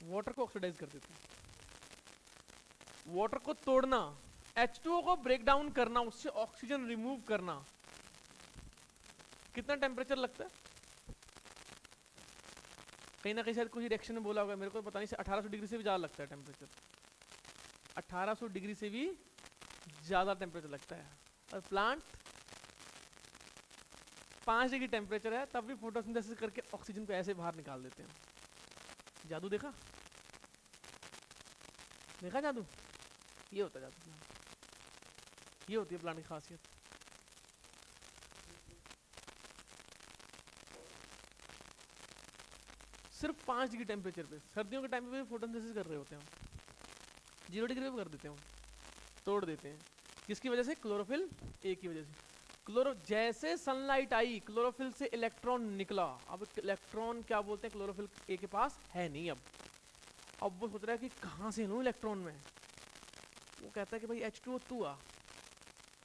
वाटर को ऑक्सीडाइज कर देते हैं। वाटर को तोड़ना, H2O को ब्रेक डाउन करना, उससे ऑक्सीजन रिमूव करना, कितना टेम्परेचर लगता है? कहीं ना कहीं शायद कुछ रिएक्शन में बोला होगा, मेरे को पता नहीं, 1800 डिग्री से भी ज्यादा लगता है टेम्परेचर। 1800 डिग्री से भी ज्यादा टेम्परेचर लगता है। और प्लांट 5 डिग्री टेम्परेचर है, तब भी फोटोसिंथेसिस करके ऑक्सीजन को ऐसे बाहर निकाल देते हैं। जादू देखा? देखा जादू? ये होता है जादू, ये होती है प्लांट की खासियत। सिर्फ 5 डिग्री टेम्परेचर पे, सर्दियों के टाइम पे भी फोटोसिंथेसिस कर रहे होते हैं हम। 0 डिग्री पे कर देते हैं हम, तोड़ देते हैं। किसकी वजह से? क्लोरोफिल ए की वजह से। जैसे सनलाइट आई, क्लोरोफिल से इलेक्ट्रॉन निकला। अब इलेक्ट्रॉन क्या बोलते हैं, क्लोरोफिल ए के पास है नहीं। अब वो सोच रहा है कि कहाँ से लूं इलेक्ट्रॉन में। वो कहता है कि भाई H2O तू आ,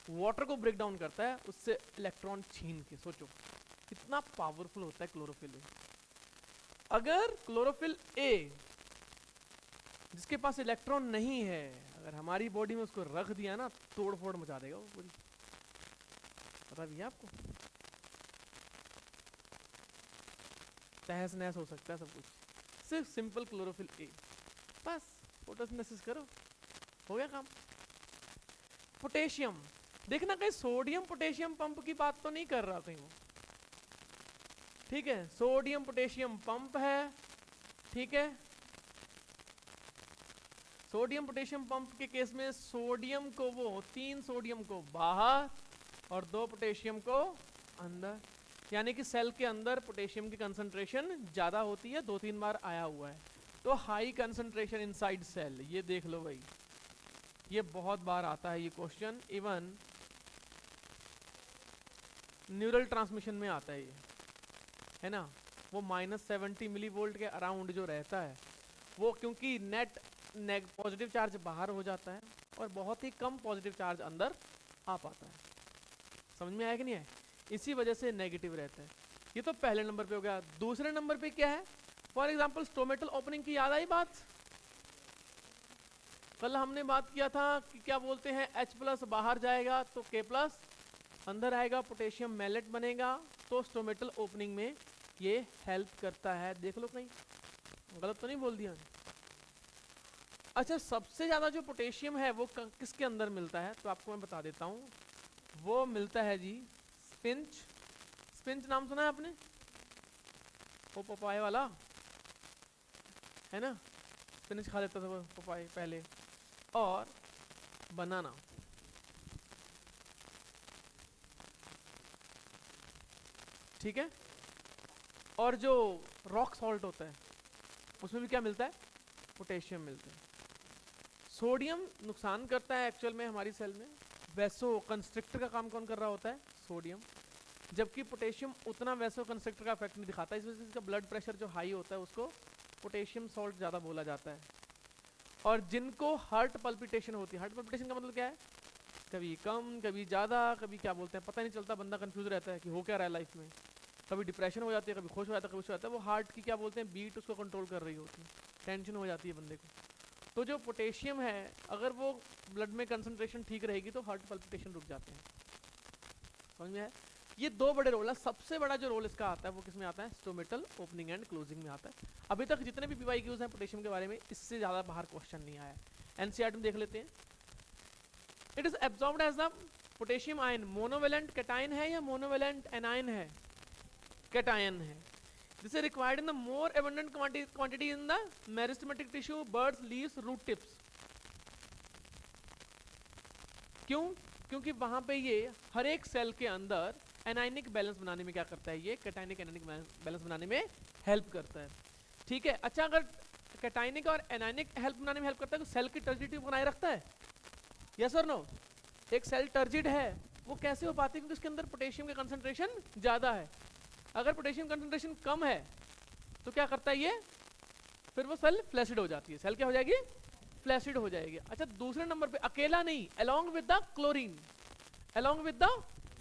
वाटर को ब्रेक डाउन करता है, उससे इलेक्ट्रॉन छीन के। सोचो कितना पावरफुल होता है क्लोरोफिल ए। अगर क्लोरोफिल ए जिसके पास इलेक्ट्रॉन नहीं है, अगर हमारी बॉडी में उसको रख दिया ना, तोड़ फोड़ मचा देगा वो पूरी। पता भी है आपको, तहस नहस हो सकता है सब कुछ। सिर्फ सिंपल क्लोरोफिल ए, बस फोटोसिंथेसिस करो, हो गया काम। पोटेशियम, देखना कहीं सोडियम पोटेशियम पंप की बात तो नहीं कर रहा कहीं वो, ठीक है। सोडियम पोटेशियम पंप है, ठीक है। सोडियम पोटेशियम पंप के केस में सोडियम को वो 3 सोडियम को बाहर और 2 पोटेशियम को अंदर, यानी कि सेल के अंदर पोटेशियम की कंसंट्रेशन ज्यादा होती है। 2-3 बार आया हुआ है, तो हाई कंसंट्रेशन इनसाइड सेल। ये देख लो भाई, ये बहुत बार आता है ये क्वेश्चन, इवन न्यूरल ट्रांसमिशन में आता है ये, है ना। वो -70 मिलीवोल्ट के अराउंड जो रहता है, वो क्योंकि नेट पॉजिटिव चार्ज बाहर हो जाता है और बहुत ही कम पॉजिटिव चार्ज अंदर आ पाता है। समझ में आया कि नहीं है? इसी वजह से नेगेटिव रहता है। ये तो पहले नंबर पे हो गया। दूसरे नंबर पे क्या है? फॉर एग्जाम्पल स्टोमेटल ओपनिंग की याद आई बात? कल हमने बात किया था कि क्या बोलते हैं, H+ बाहर जाएगा तो K+ अंदर आएगा, पोटेशियम मैलेट बनेगा, तो स्टोमेटल ओपनिंग में ये हेल्प करता है। देख लो कहीं गलत तो नहीं बोल दिया। अच्छा, सबसे ज्यादा जो पोटेशियम है वो किसके अंदर मिलता है? तो आपको मैं बता देता हूँ, वो मिलता है जी स्पिंच। स्पिंच नाम सुना है आपने? वो पपाया वाला है ना, स्पिनच खा लेता था वो पपाया पहले। और बनाना, ठीक है। और जो रॉक सॉल्ट होता है उसमें भी क्या मिलता है? पोटेशियम मिलता है। सोडियम नुकसान करता है एक्चुअल में हमारी सेल में। वैसो कंस्ट्रिक्टर का काम कौन कर रहा होता है? सोडियम। जबकि पोटेशियम उतना वैसो कंस्ट्रिक्टर का इफेक्ट नहीं दिखाता, इस वजह से इसका ब्लड प्रेशर जो हाई होता है उसको पोटेशियम सॉल्ट ज़्यादा बोला जाता है। और जिनको हार्ट पल्पिटेशन होती है, हार्ट पल्पिटेशन का मतलब क्या है? कभी कम कभी ज़्यादा, कभी क्या बोलते हैं पता नहीं चलता, बंदा कंफ्यूज रहता है कि हो क्या रहा है लाइफ में। कभी डिप्रेशन हो जाती है, कभी खुश हो जाता है, कभी खुश हो जाता है। वो हार्ट की क्या बोलते हैं बीट उसको कंट्रोल कर रही होती है, टेंशन हो जाती है बंदे को। तो जो पोटेशियम है अगर वो ब्लड में कंसंट्रेशन ठीक रहेगी तो हार्ट पल्पिटेशन रुक जाते हैं। समझ में है? ये दो बड़े रोल है। सबसे बड़ा जो रोल इसका आता है वो किस में आता है? स्टोमेटल ओपनिंग एंड क्लोजिंग में आता है। अभी तक जितने भी PYQs हैं पोटेशियम के बारे में, इससे ज़्यादा बाहर क्वेश्चन नहीं आया है। NCERT में देख लेते हैं। It is absorbed as the potassium ion. Monovalent cation है या मोनोवेलेंट एनायन है? कैटायन है। This is required in the more abundant quantity in the meristematic tissue, birds, leaves, root tips. क्यों? क्योंकि वहां पे ये हर एक सेल के अंदर एनायनिक बैलेंस बनाने में क्या करता है? ये कैटायनिक एनायनिक बैलेंस बनाने में हेल्प करता है। ठीक है। अच्छा, अगर कैटायनिक और एनायनिक हेल्प बनाने में हेल्प करता है तो सेल की टर्जिडिटी बनाए रखता है? यस और नो? एक सेल टर्जिड है वो कैसे हो पाती है? क्योंकि उसके अंदर पोटेशियम का कंसंट्रेशन ज्यादा है। अगर पोटेशियम कंसंट्रेशन कम है तो क्या करता है ये? फिर वो सेल फ्लैसिड हो जाती है। सेल क्या हो जाएगी? फ्लैसिड हो जाएगी। अच्छा, दूसरे नंबर पे अकेला नहीं, along with the chlorine. Along with the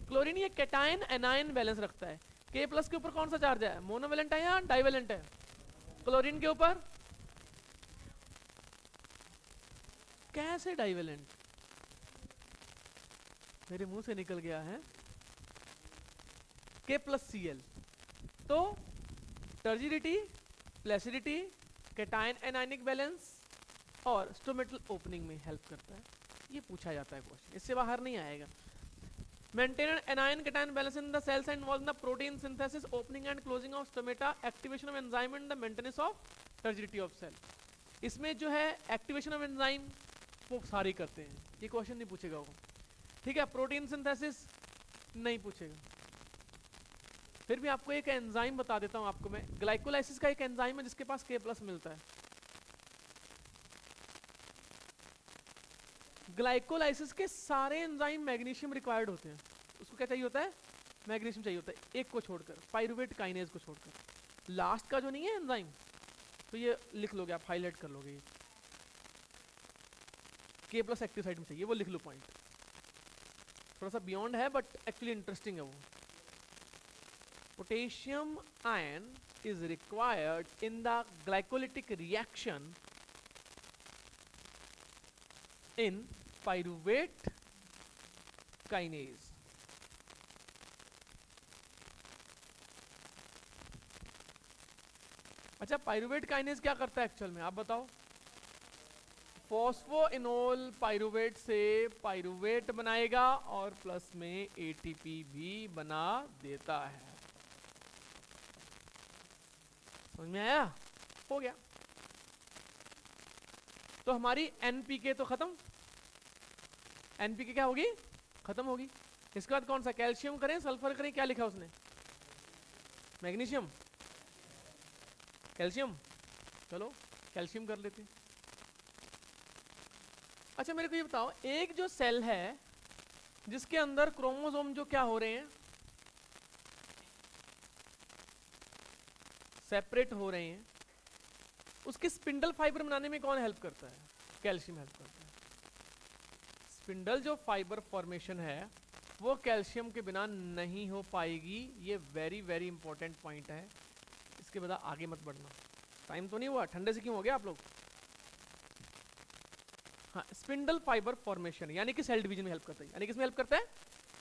chlorine ये कैटायन एनायन बैलेंस रखता है। K+ के ऊपर कौन सा चार्ज है? मोनोवेलेंट है या डाइवेलेंट है? क्लोरीन के ऊपर कैसे डाइवेलेंट? मेरे मुंह से निकल गया है। K+Cl। तो turgidity, flaccidity, cation anionic balance और स्टोमेटल ओपनिंग में हेल्प करता है। ये पूछा जाता है क्वेश्चन, इससे बाहर नहीं आएगा। Maintain anion cation balance in the cells and involve in the protein synthesis, opening and closing of stomata, activation of enzyme and the maintenance of turgidity of cell. इसमें जो है एक्टिवेशन ऑफ एंजाइम वो सारे करते हैं, ये question नहीं पूछेगा वो। ठीक है। प्रोटीन सिंथेसिस नहीं पूछेगा। फिर भी आपको एक एंजाइम बता देता हूं आपको मैं। ग्लाइकोलाइसिस का एक एंजाइम है जिसके पास K+ मिलता है। ग्लाइकोलाइसिस के सारे एंजाइम मैग्नीशियम रिक्वायर्ड होते हैं। उसको क्या चाहिए होता है? मैग्नीशियम चाहिए होता है, एक को छोड़कर, पाइरुवेट काइनेज को छोड़कर। लास्ट का जो नहीं है एंजाइम, तो ये लिख लोगे आप, हाईलाइट कर लोगे। K+ एक्टिव साइट में चाहिए, वो लिख लो पॉइंट। थोड़ा सा बियॉन्ड है बट एक्चुअली इंटरेस्टिंग है वो। Potassium ion is required in the glycolytic reaction in pyruvate kinase. अच्छा, पाइरुवेट काइनेज क्या करता है एक्चुअल में, आप बताओ? फॉस्फोइनोल पाइरुवेट से पाइरुवेट बनाएगा और प्लस में ATP भी बना देता है। समझ में आया? हो गया। तो हमारी NPK तो खत्म। NPK क्या होगी? खत्म होगी। इसके बाद कौन सा? कैल्शियम करें, सल्फर करें, क्या लिखा उसने? Magnesium, calcium. चलो कैल्शियम कर लेते। अच्छा, मेरे को ये बताओ, एक जो सेल है जिसके अंदर क्रोमोसोम जो क्या हो रहे हैं? सेपरेट हो रहे हैं। उसके स्पिंडल फाइबर बनाने में कौन हेल्प करता है? कैल्शियम हेल्प करता है। स्पिंडल जो फाइबर फॉर्मेशन है वो कैल्शियम के बिना नहीं हो पाएगी। ये वेरी वेरी इंपॉर्टेंट पॉइंट है, इसके बाद आगे मत बढ़ना। टाइम तो नहीं हुआ? ठंडे से क्यों हो गया आप लोग? हाँ, स्पिंडल फाइबर फॉर्मेशन यानी कि सेल डिवीजन में हेल्प करता है। यानी किसमें हेल्प करता है?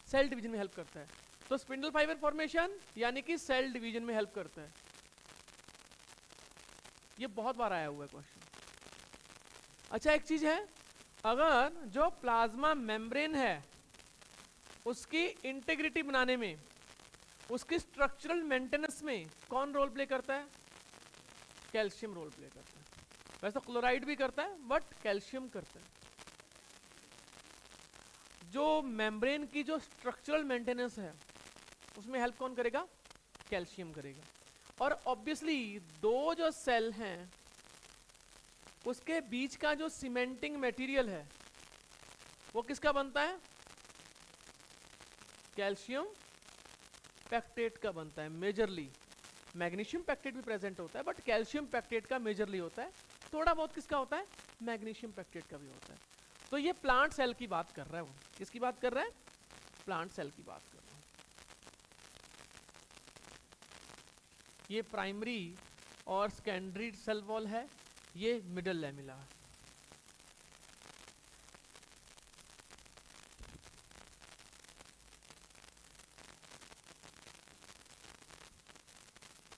सेल डिवीजन में हेल्प करता है। तो स्पिंडल फाइबर फॉर्मेशन यानी कि सेल डिवीजन में हेल्प करता है। ये बहुत बार आया हुआ है क्वेश्चन। अच्छा, एक चीज है, अगर जो प्लाज्मा मेम्ब्रेन है उसकी इंटीग्रिटी बनाने में, उसकी स्ट्रक्चरल मेंटेनेंस में कौन रोल प्ले करता है? कैल्शियम रोल प्ले करता है। वैसे क्लोराइड भी करता है बट कैल्शियम करता है। जो मेम्ब्रेन की जो स्ट्रक्चरल मेंटेनेंस है उसमें हेल्प कौन करेगा? कैल्शियम करेगा। और ऑब्वियसली दो जो सेल हैं उसके बीच का जो सीमेंटिंग मटेरियल है वो किसका बनता है? कैल्शियम पैक्टेट का बनता है मेजरली। मैग्नीशियम पैक्टेट भी प्रेजेंट होता है बट कैल्शियम पैक्टेट का मेजरली होता है। थोड़ा बहुत किसका होता है? मैग्नीशियम पैक्टेट का भी होता है। तो ये प्लांट सेल की बात कर रहा है वो। किसकी बात कर रहा है? प्लांट सेल की बात कर रहा है। ये प्राइमरी और सेकेंडरी सेल वॉल है, ये मिडल लैमेला है।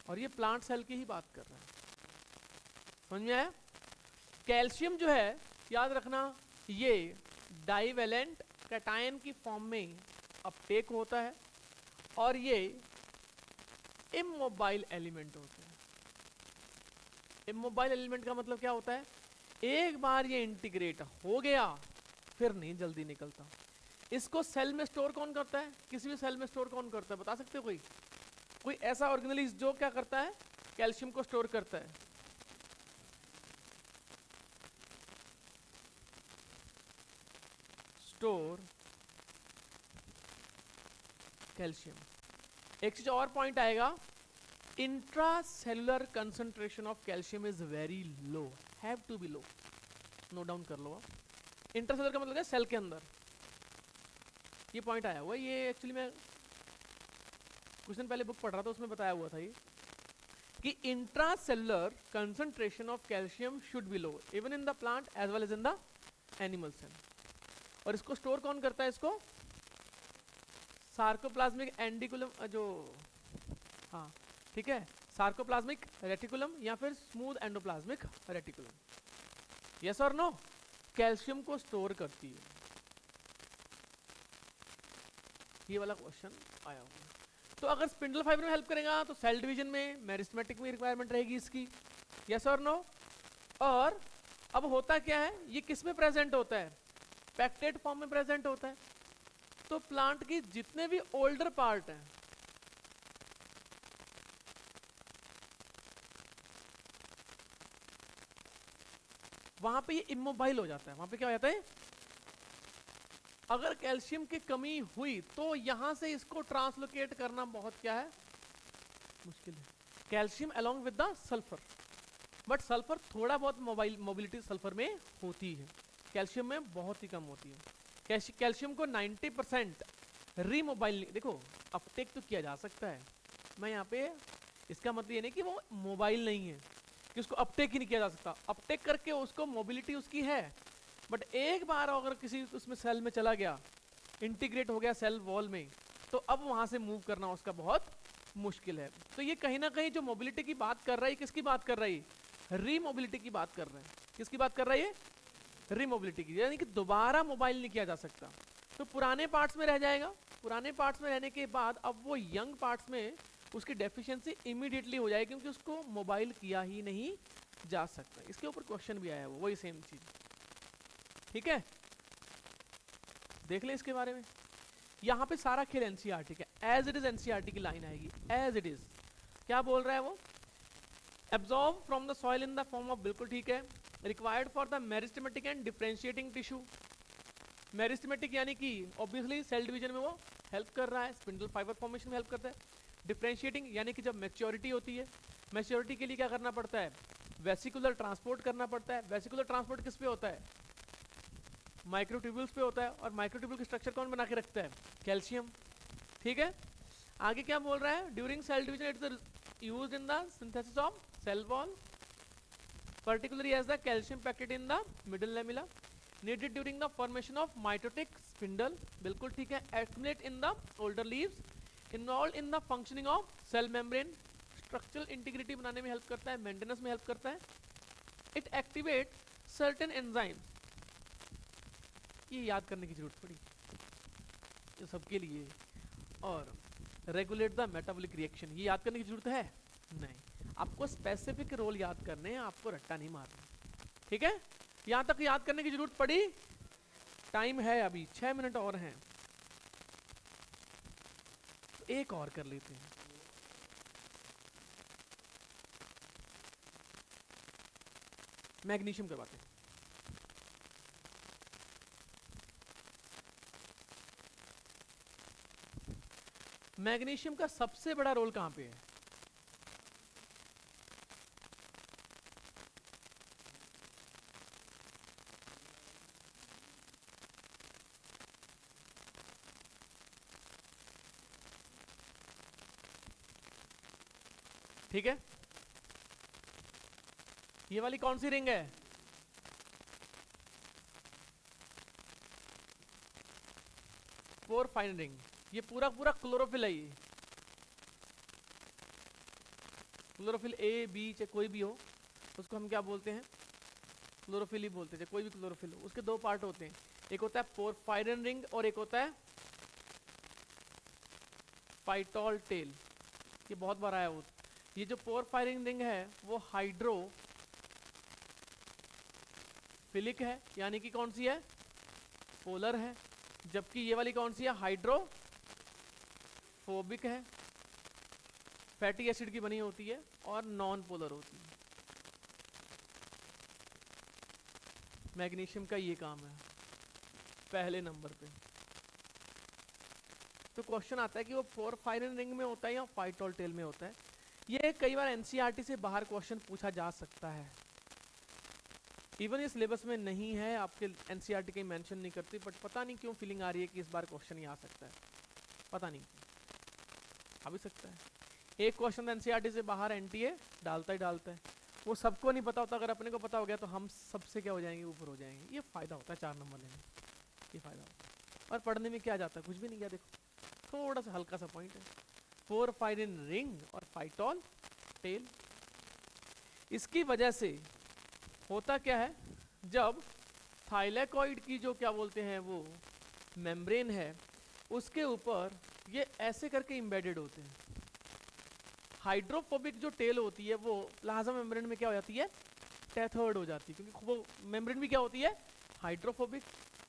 और ये प्लांट सेल की ही बात कर रहा है। समझ में आया? कैल्शियम जो है याद रखना ये डाइवेलेंट कैटायन की फॉर्म में अपटेक होता है और ये इमोबाइल एलिमेंट होता है। इमोबाइल एलिमेंट का मतलब क्या होता है? एक बार ये इंटीग्रेट हो गया फिर नहीं जल्दी निकलता। इसको सेल में स्टोर कौन करता है? किसी भी सेल में स्टोर कौन करता है बता सकते हो? कोई ऐसा ऑर्गेनेलिज्म जो क्या करता है? कैल्शियम को स्टोर करता है। Store calcium. एक चीज और पॉइंट आएगा, intracellular concentration of calcium is very low, have to be low. Note down कर लो। इंट्रासेलुलर का मतलब है सेल के अंदर। ये पॉइंट आया हुआ, ये एक्चुअली मैं कुछ दिन पहले बुक पढ़ रहा था, उसमें बताया हुआ था ये कि intracellular concentration of calcium should be low even in the plant as well as in the animal cell. और इसको स्टोर कौन करता है? इसको सार्कोप्लाज्मिक एंडिकुलम जो, हाँ ठीक है, सार्कोप्लाज्मिक रेटिकुलम या फिर स्मूथ एंडोप्लाज्मिक रेटिकुलम। यस और नो? कैल्शियम को स्टोर करती है। ये वाला क्वेश्चन आया हुआ। तो अगर स्पिंडल फाइबर में हेल्प करेगा तो सेल डिवीजन में, मेरिस्टेमेटिक में रिक्वायरमेंट रहेगी इसकी। यस और नो? और अब होता क्या है, ये किस में प्रेजेंट होता है? पैक्टेट फॉर्म में प्रेजेंट होता है। तो प्लांट की जितने भी ओल्डर पार्ट हैं वहां पे ये इमोबाइल हो जाता है। वहां पे क्या हो जाता है? अगर कैल्शियम की कमी हुई तो यहां से इसको ट्रांसलोकेट करना बहुत क्या है? मुश्किल है। Calcium along with the sulphur, but sulphur थोड़ा बहुत मोबिलिटी सल्फर में होती है, कैल्शियम में बहुत ही कम होती है। कैल्शियम को 90% रीमोबाइल, देखो अपटेक तो किया जा सकता है, मैं यहाँ पे इसका मतलब ये नहीं कि वो मोबाइल नहीं है कि उसको अपटेक ही नहीं किया जा सकता। अपटेक करके उसको मोबिलिटी उसकी है, बट एक बार अगर किसी उसमें सेल में चला गया, इंटीग्रेट हो गया सेल वॉल में, तो अब वहां से मूव करना उसका बहुत मुश्किल है। तो ये कहीं ना कहीं जो मोबिलिटी की बात कर रहा है, किसकी बात कर रही है? रीमोबिलिटी की बात कर रहा है। किसकी बात कर रहा है ये? रीमोबिलिटी की, यानी कि दोबारा मोबाइल नहीं किया जा सकता। तो पुराने पार्ट्स में रह जाएगा, पुराने पार्ट्स में रहने के बाद अब वो यंग पार्ट्स में उसकी डेफिशिएंसी इमीडिएटली हो जाएगी क्योंकि उसको मोबाइल किया ही नहीं जा सकता। इसके ऊपर क्वेश्चन भी आया, वही सेम चीज, ठीक है, देख ले इसके बारे में। यहाँ पे सारा खेल एनसीईआरटी का, एज इट इज एनसीईआरटी की लाइन आएगी, एज इट इज। क्या बोल रहा है वो? Absorb from the soil in the form of, बिल्कुल ठीक है, required for the meristematic and differentiating tissue. Meristematic यानी कि ऑब्वियसली सेल डिवीजन में वो हेल्प कर रहा है, स्पिंडल फाइबर फॉर्मेशन में हेल्प करता है। डिफरेंशिएटिंग यानी कि जब मैच्योरिटी होती है, मैच्योरिटी के लिए क्या करना पड़ता है? वेसिकुलर ट्रांसपोर्ट करना पड़ता है। वेसिकुलर ट्रांसपोर्ट किस पे होता है? माइक्रोट्यूब्यूल्स पे होता है। और माइक्रोट्यूब्यूल की स्ट्रक्चर कौन बना के रखता है? कैल्शियम। ठीक है, आगे क्या बोल रहा है? During cell division it's used in the synthesis of cell wall, particularly as the calcium packet in the middle lamella, needed during the formation of mitotic spindle, बिल्कुल ठीक है, accumulate in the older leaves, involved in the functioning of cell membrane, structural integrity बनाने में help करता है, maintenance में help करता है, it activate certain enzymes, ये याद करने की जरूरत पड़ी ये सबके लिए, और regulate the metabolic reaction, ये याद करने की जरूरत है नहीं, आपको स्पेसिफिक रोल याद करने हैं, आपको रट्टा नहीं मारना। ठीक है, यहां तक याद करने की जरूरत पड़ी? टाइम है अभी 6 मिनट और हैं, एक और कर लेते हैं। मैग्नीशियम करवाते हैं। मैग्नीशियम का सबसे बड़ा रोल कहां पे है? ठीक है, ये वाली कौन सी रिंग है? पोरफाइन रिंग। ये पूरा पूरा क्लोरोफिल है। ये क्लोरोफिल ए बी चाहे कोई भी हो उसको हम क्या बोलते हैं? क्लोरोफिल ही बोलते हैं। कोई भी क्लोरोफिल हो उसके दो पार्ट होते हैं, एक होता है पोरफायरिन रिंग और एक होता है फाइटोल टेल। ये बहुत बार आया हो। ये जो पोरफायरिन रिंग है वो हाइड्रोफिलिक है, यानी कि कौन सी है? पोलर है। जबकि ये वाली कौन सी है? हाइड्रोफोबिक है, फैटी एसिड की बनी होती है और नॉन पोलर होती है। मैग्नीशियम का ये काम है पहले नंबर पे। तो क्वेश्चन आता है कि वो पोरफायरिन रिंग में होता है या फाइटोल टेल में होता है। ये कई बार एनसीईआरटी से बाहर क्वेश्चन पूछा जा सकता है। इवन ये सिलेबस में नहीं है, आपके एनसीईआरटी कहीं मेंशन नहीं करती, बट पता नहीं क्यों फीलिंग आ रही है कि इस बार क्वेश्चन ही आ सकता है। पता नहीं, आ भी सकता है। एक क्वेश्चन एनसीईआरटी से बाहर एनटीए डालता ही डालता है। वो सबको नहीं पता होता, अगर अपने को पता हो गया तो हम सबसे क्या हो जाएंगे? ऊपर हो जाएंगे। ये फायदा होता है 4 नंबर लेने, ये फायदा होता है। और पढ़ने में क्या जाता है? कुछ भी नहीं गया। देखो थोड़ा सा हल्का सा पॉइंट है, पोरफायरिन रिंग और फाइटोल टेल। इसकी वजह से होता क्या है, जब थाइलेकॉइड की जो क्या बोलते हैं वो मेम्ब्रेन है उसके ऊपर ये ऐसे करके एम्बेडेड होते हैं। हाइड्रोफोबिक जो टेल होती है वो प्लाज्मा मेम्ब्रेन में क्या हो जाती है? टेथर्ड हो जाती है, क्योंकि वो मेम्ब्रेन भी क्या होती है? हाइड्रोफोबिक,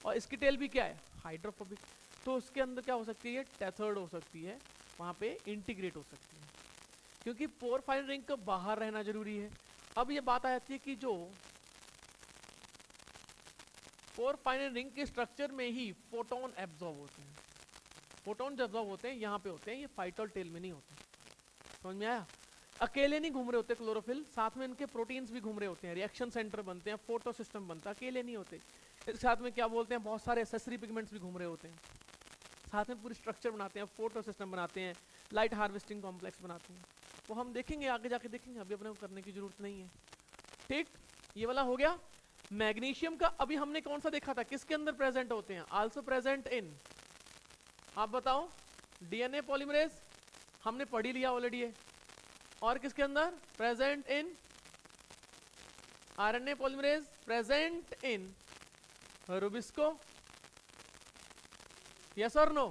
और इसकी टेल भी क्या है? हाइड्रोफोबिक। तो उसके अंदर क्या हो सकती है? टेथर्ड हो सकती है, वहां पे इंटीग्रेट हो सकती है, क्योंकि पोरफायरिन रिंग को बाहर रहना जरूरी है। अब ये बात आ जाती है कि जो पोरफायरिन रिंग के स्ट्रक्चर में ही फोटोन एब्जॉर्ब होते हैं। फोटोन जब एब्जॉर्ब होते हैं यहाँ पे होते हैं, ये फाइटोल टेल में नहीं होते। समझ में आया? अकेले नहीं घूम रहे होते क्लोरोफिल, साथ में इनके प्रोटीन्स भी घूम रहे होते हैं, रिएक्शन सेंटर बनते हैं, फोटो सिस्टम बनता है, अकेले नहीं होते। इसके साथ में क्या बोलते हैं, बहुत सारे एसेसरी पिगमेंट्स भी घूम रहे होते हैं, साथ में पूरी स्ट्रक्चर बनाते हैं, फोटो सिस्टम बनाते हैं, लाइट हार्वेस्टिंग कॉम्प्लेक्स बनाते हैं। वो हम देखेंगे, आगे जाके देखेंगे, अभी अपने को करने की जरूरत नहीं है। ठीक, ये वाला हो गया। मैग्नीशियम का अभी हमने कौन सा देखा था, किसके अंदर प्रेजेंट होते हैं? आल्सो प्रेजेंट इन, आप बताओ, डीएनए पॉलीमरेज हमने पढ़ ही लिया ऑलरेडी है। और किसके अंदर present in? RNA polymerase present in Rubisco, yes और नो?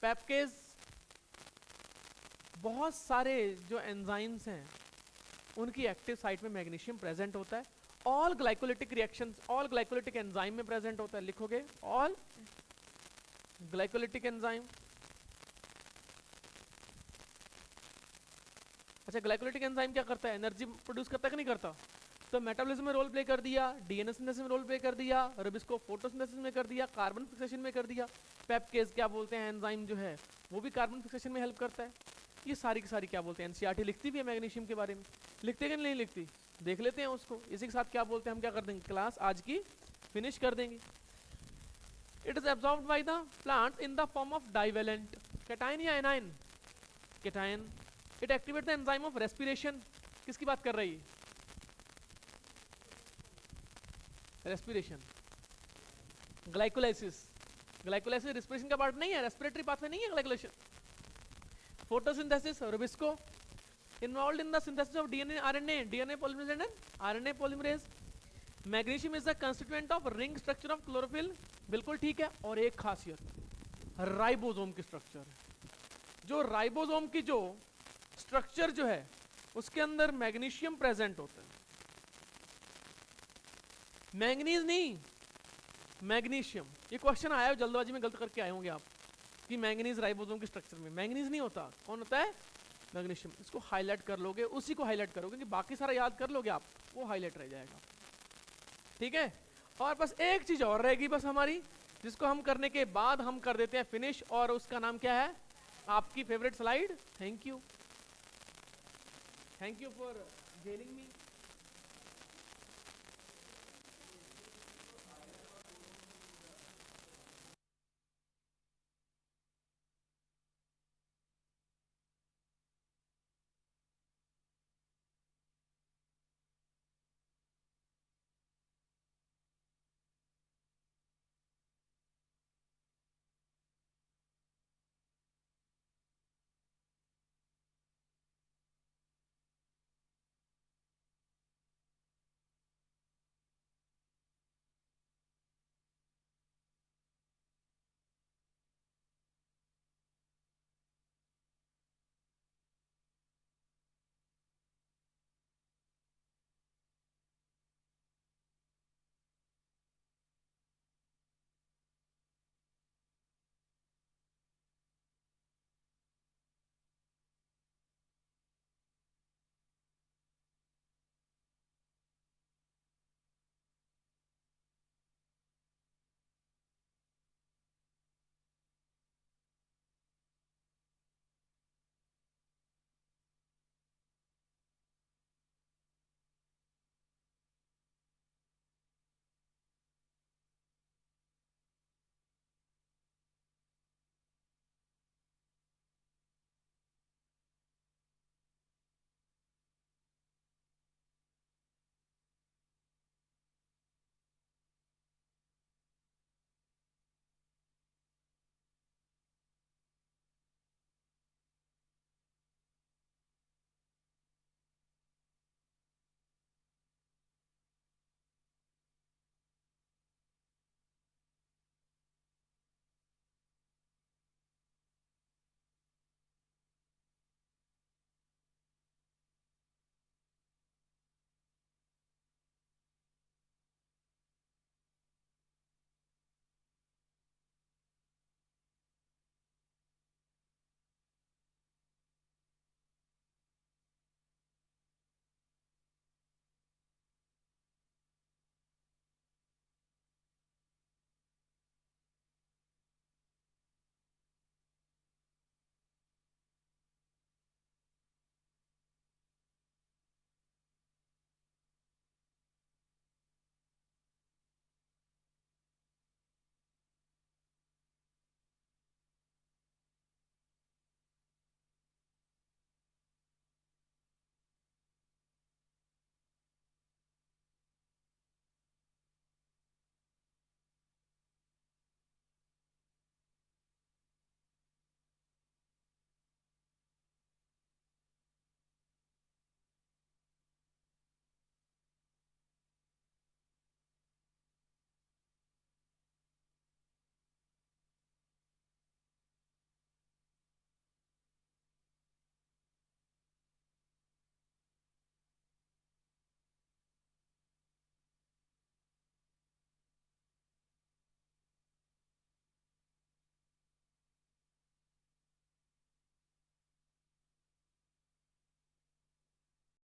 पेप्केज, बहुत सारे जो एंजाइम्स हैं उनकी एक्टिव साइट में मैग्नीशियम प्रेजेंट होता है। All glycolytic reactions, all glycolytic enzyme में प्रेजेंट होता है। लिखोगे ऑल ग्लाइकोलिटिक एंजाइम। अच्छा, ग्लाइकोलिटिक एंजाइम क्या करता है? एनर्जी प्रोड्यूस करता है कि नहीं करता? तो मेटाबॉलिज्म में रोल प्ले कर दिया, डीएनए सिंथेसिस में रोल प्ले कर दिया, रुबिस्को फोटोसिंथेसिस में कर दिया, कार्बन फिक्सेशन में कर दिया। पेप्केज क्या बोलते हैं एंजाइम जो है वो भी कार्बन फिक्सेशन में हेल्प करता है। ये सारी की सारी क्या बोलते हैं, एनसीईआरटी लिखती भी है मैग्नीशियम के बारे में, लिखते कि नहीं लिखती? देख लेते हैं उसको। इसी के साथ क्या बोलते हैं हम, क्या कर देंगे, क्लास आज की फिनिश कर देंगे। It is absorbed by the plant in the form of divalent cation या anion, cation. It activate the enzyme of respiration, किसकी बात कर रही है, रेस्पिरेशन। ग्लाइकोलाइसिस, ग्लाइकोलाइसिस रेस्पिरेशन का पार्ट नहीं है, रेस्पिरेटरी पाथवे नहीं है glycolysis. Photosynthesis, rubisco involved in the synthesis of DNA, RNA, DNA polymerase and RNA polymerase. Magnesium is the constituent of ring structure of chlorophyll, बिल्कुल ठीक है। और एक खासियत राइबोसोम की स्ट्रक्चर, जो राइबोसोम की जो स्ट्रक्चर जो है उसके अंदर मैग्नीशियम प्रेजेंट होता है, मैंगनीज नहीं, मैग्नीशियम। ये क्वेश्चन आया है, जल्दबाजी में गलत करके आए होंगे आप कि मैंगनीज राइबोसोम के स्ट्रक्चर में, मैंगनीज नहीं होता, कौन होता है, मैग्नीशियम। इसको हाईलाइट कर लोगे, उसी को हाईलाइट करोगे, क्योंकि बाकी सारा याद कर लोगे आप, वो हाईलाइट रह जाएगा, ठीक है। और बस एक चीज और रहेगी बस हमारी, जिसको हम करने के बाद हम कर देते हैं फिनिश, और उसका नाम क्या है, आपकी favourite slide. Thank you for gelling me.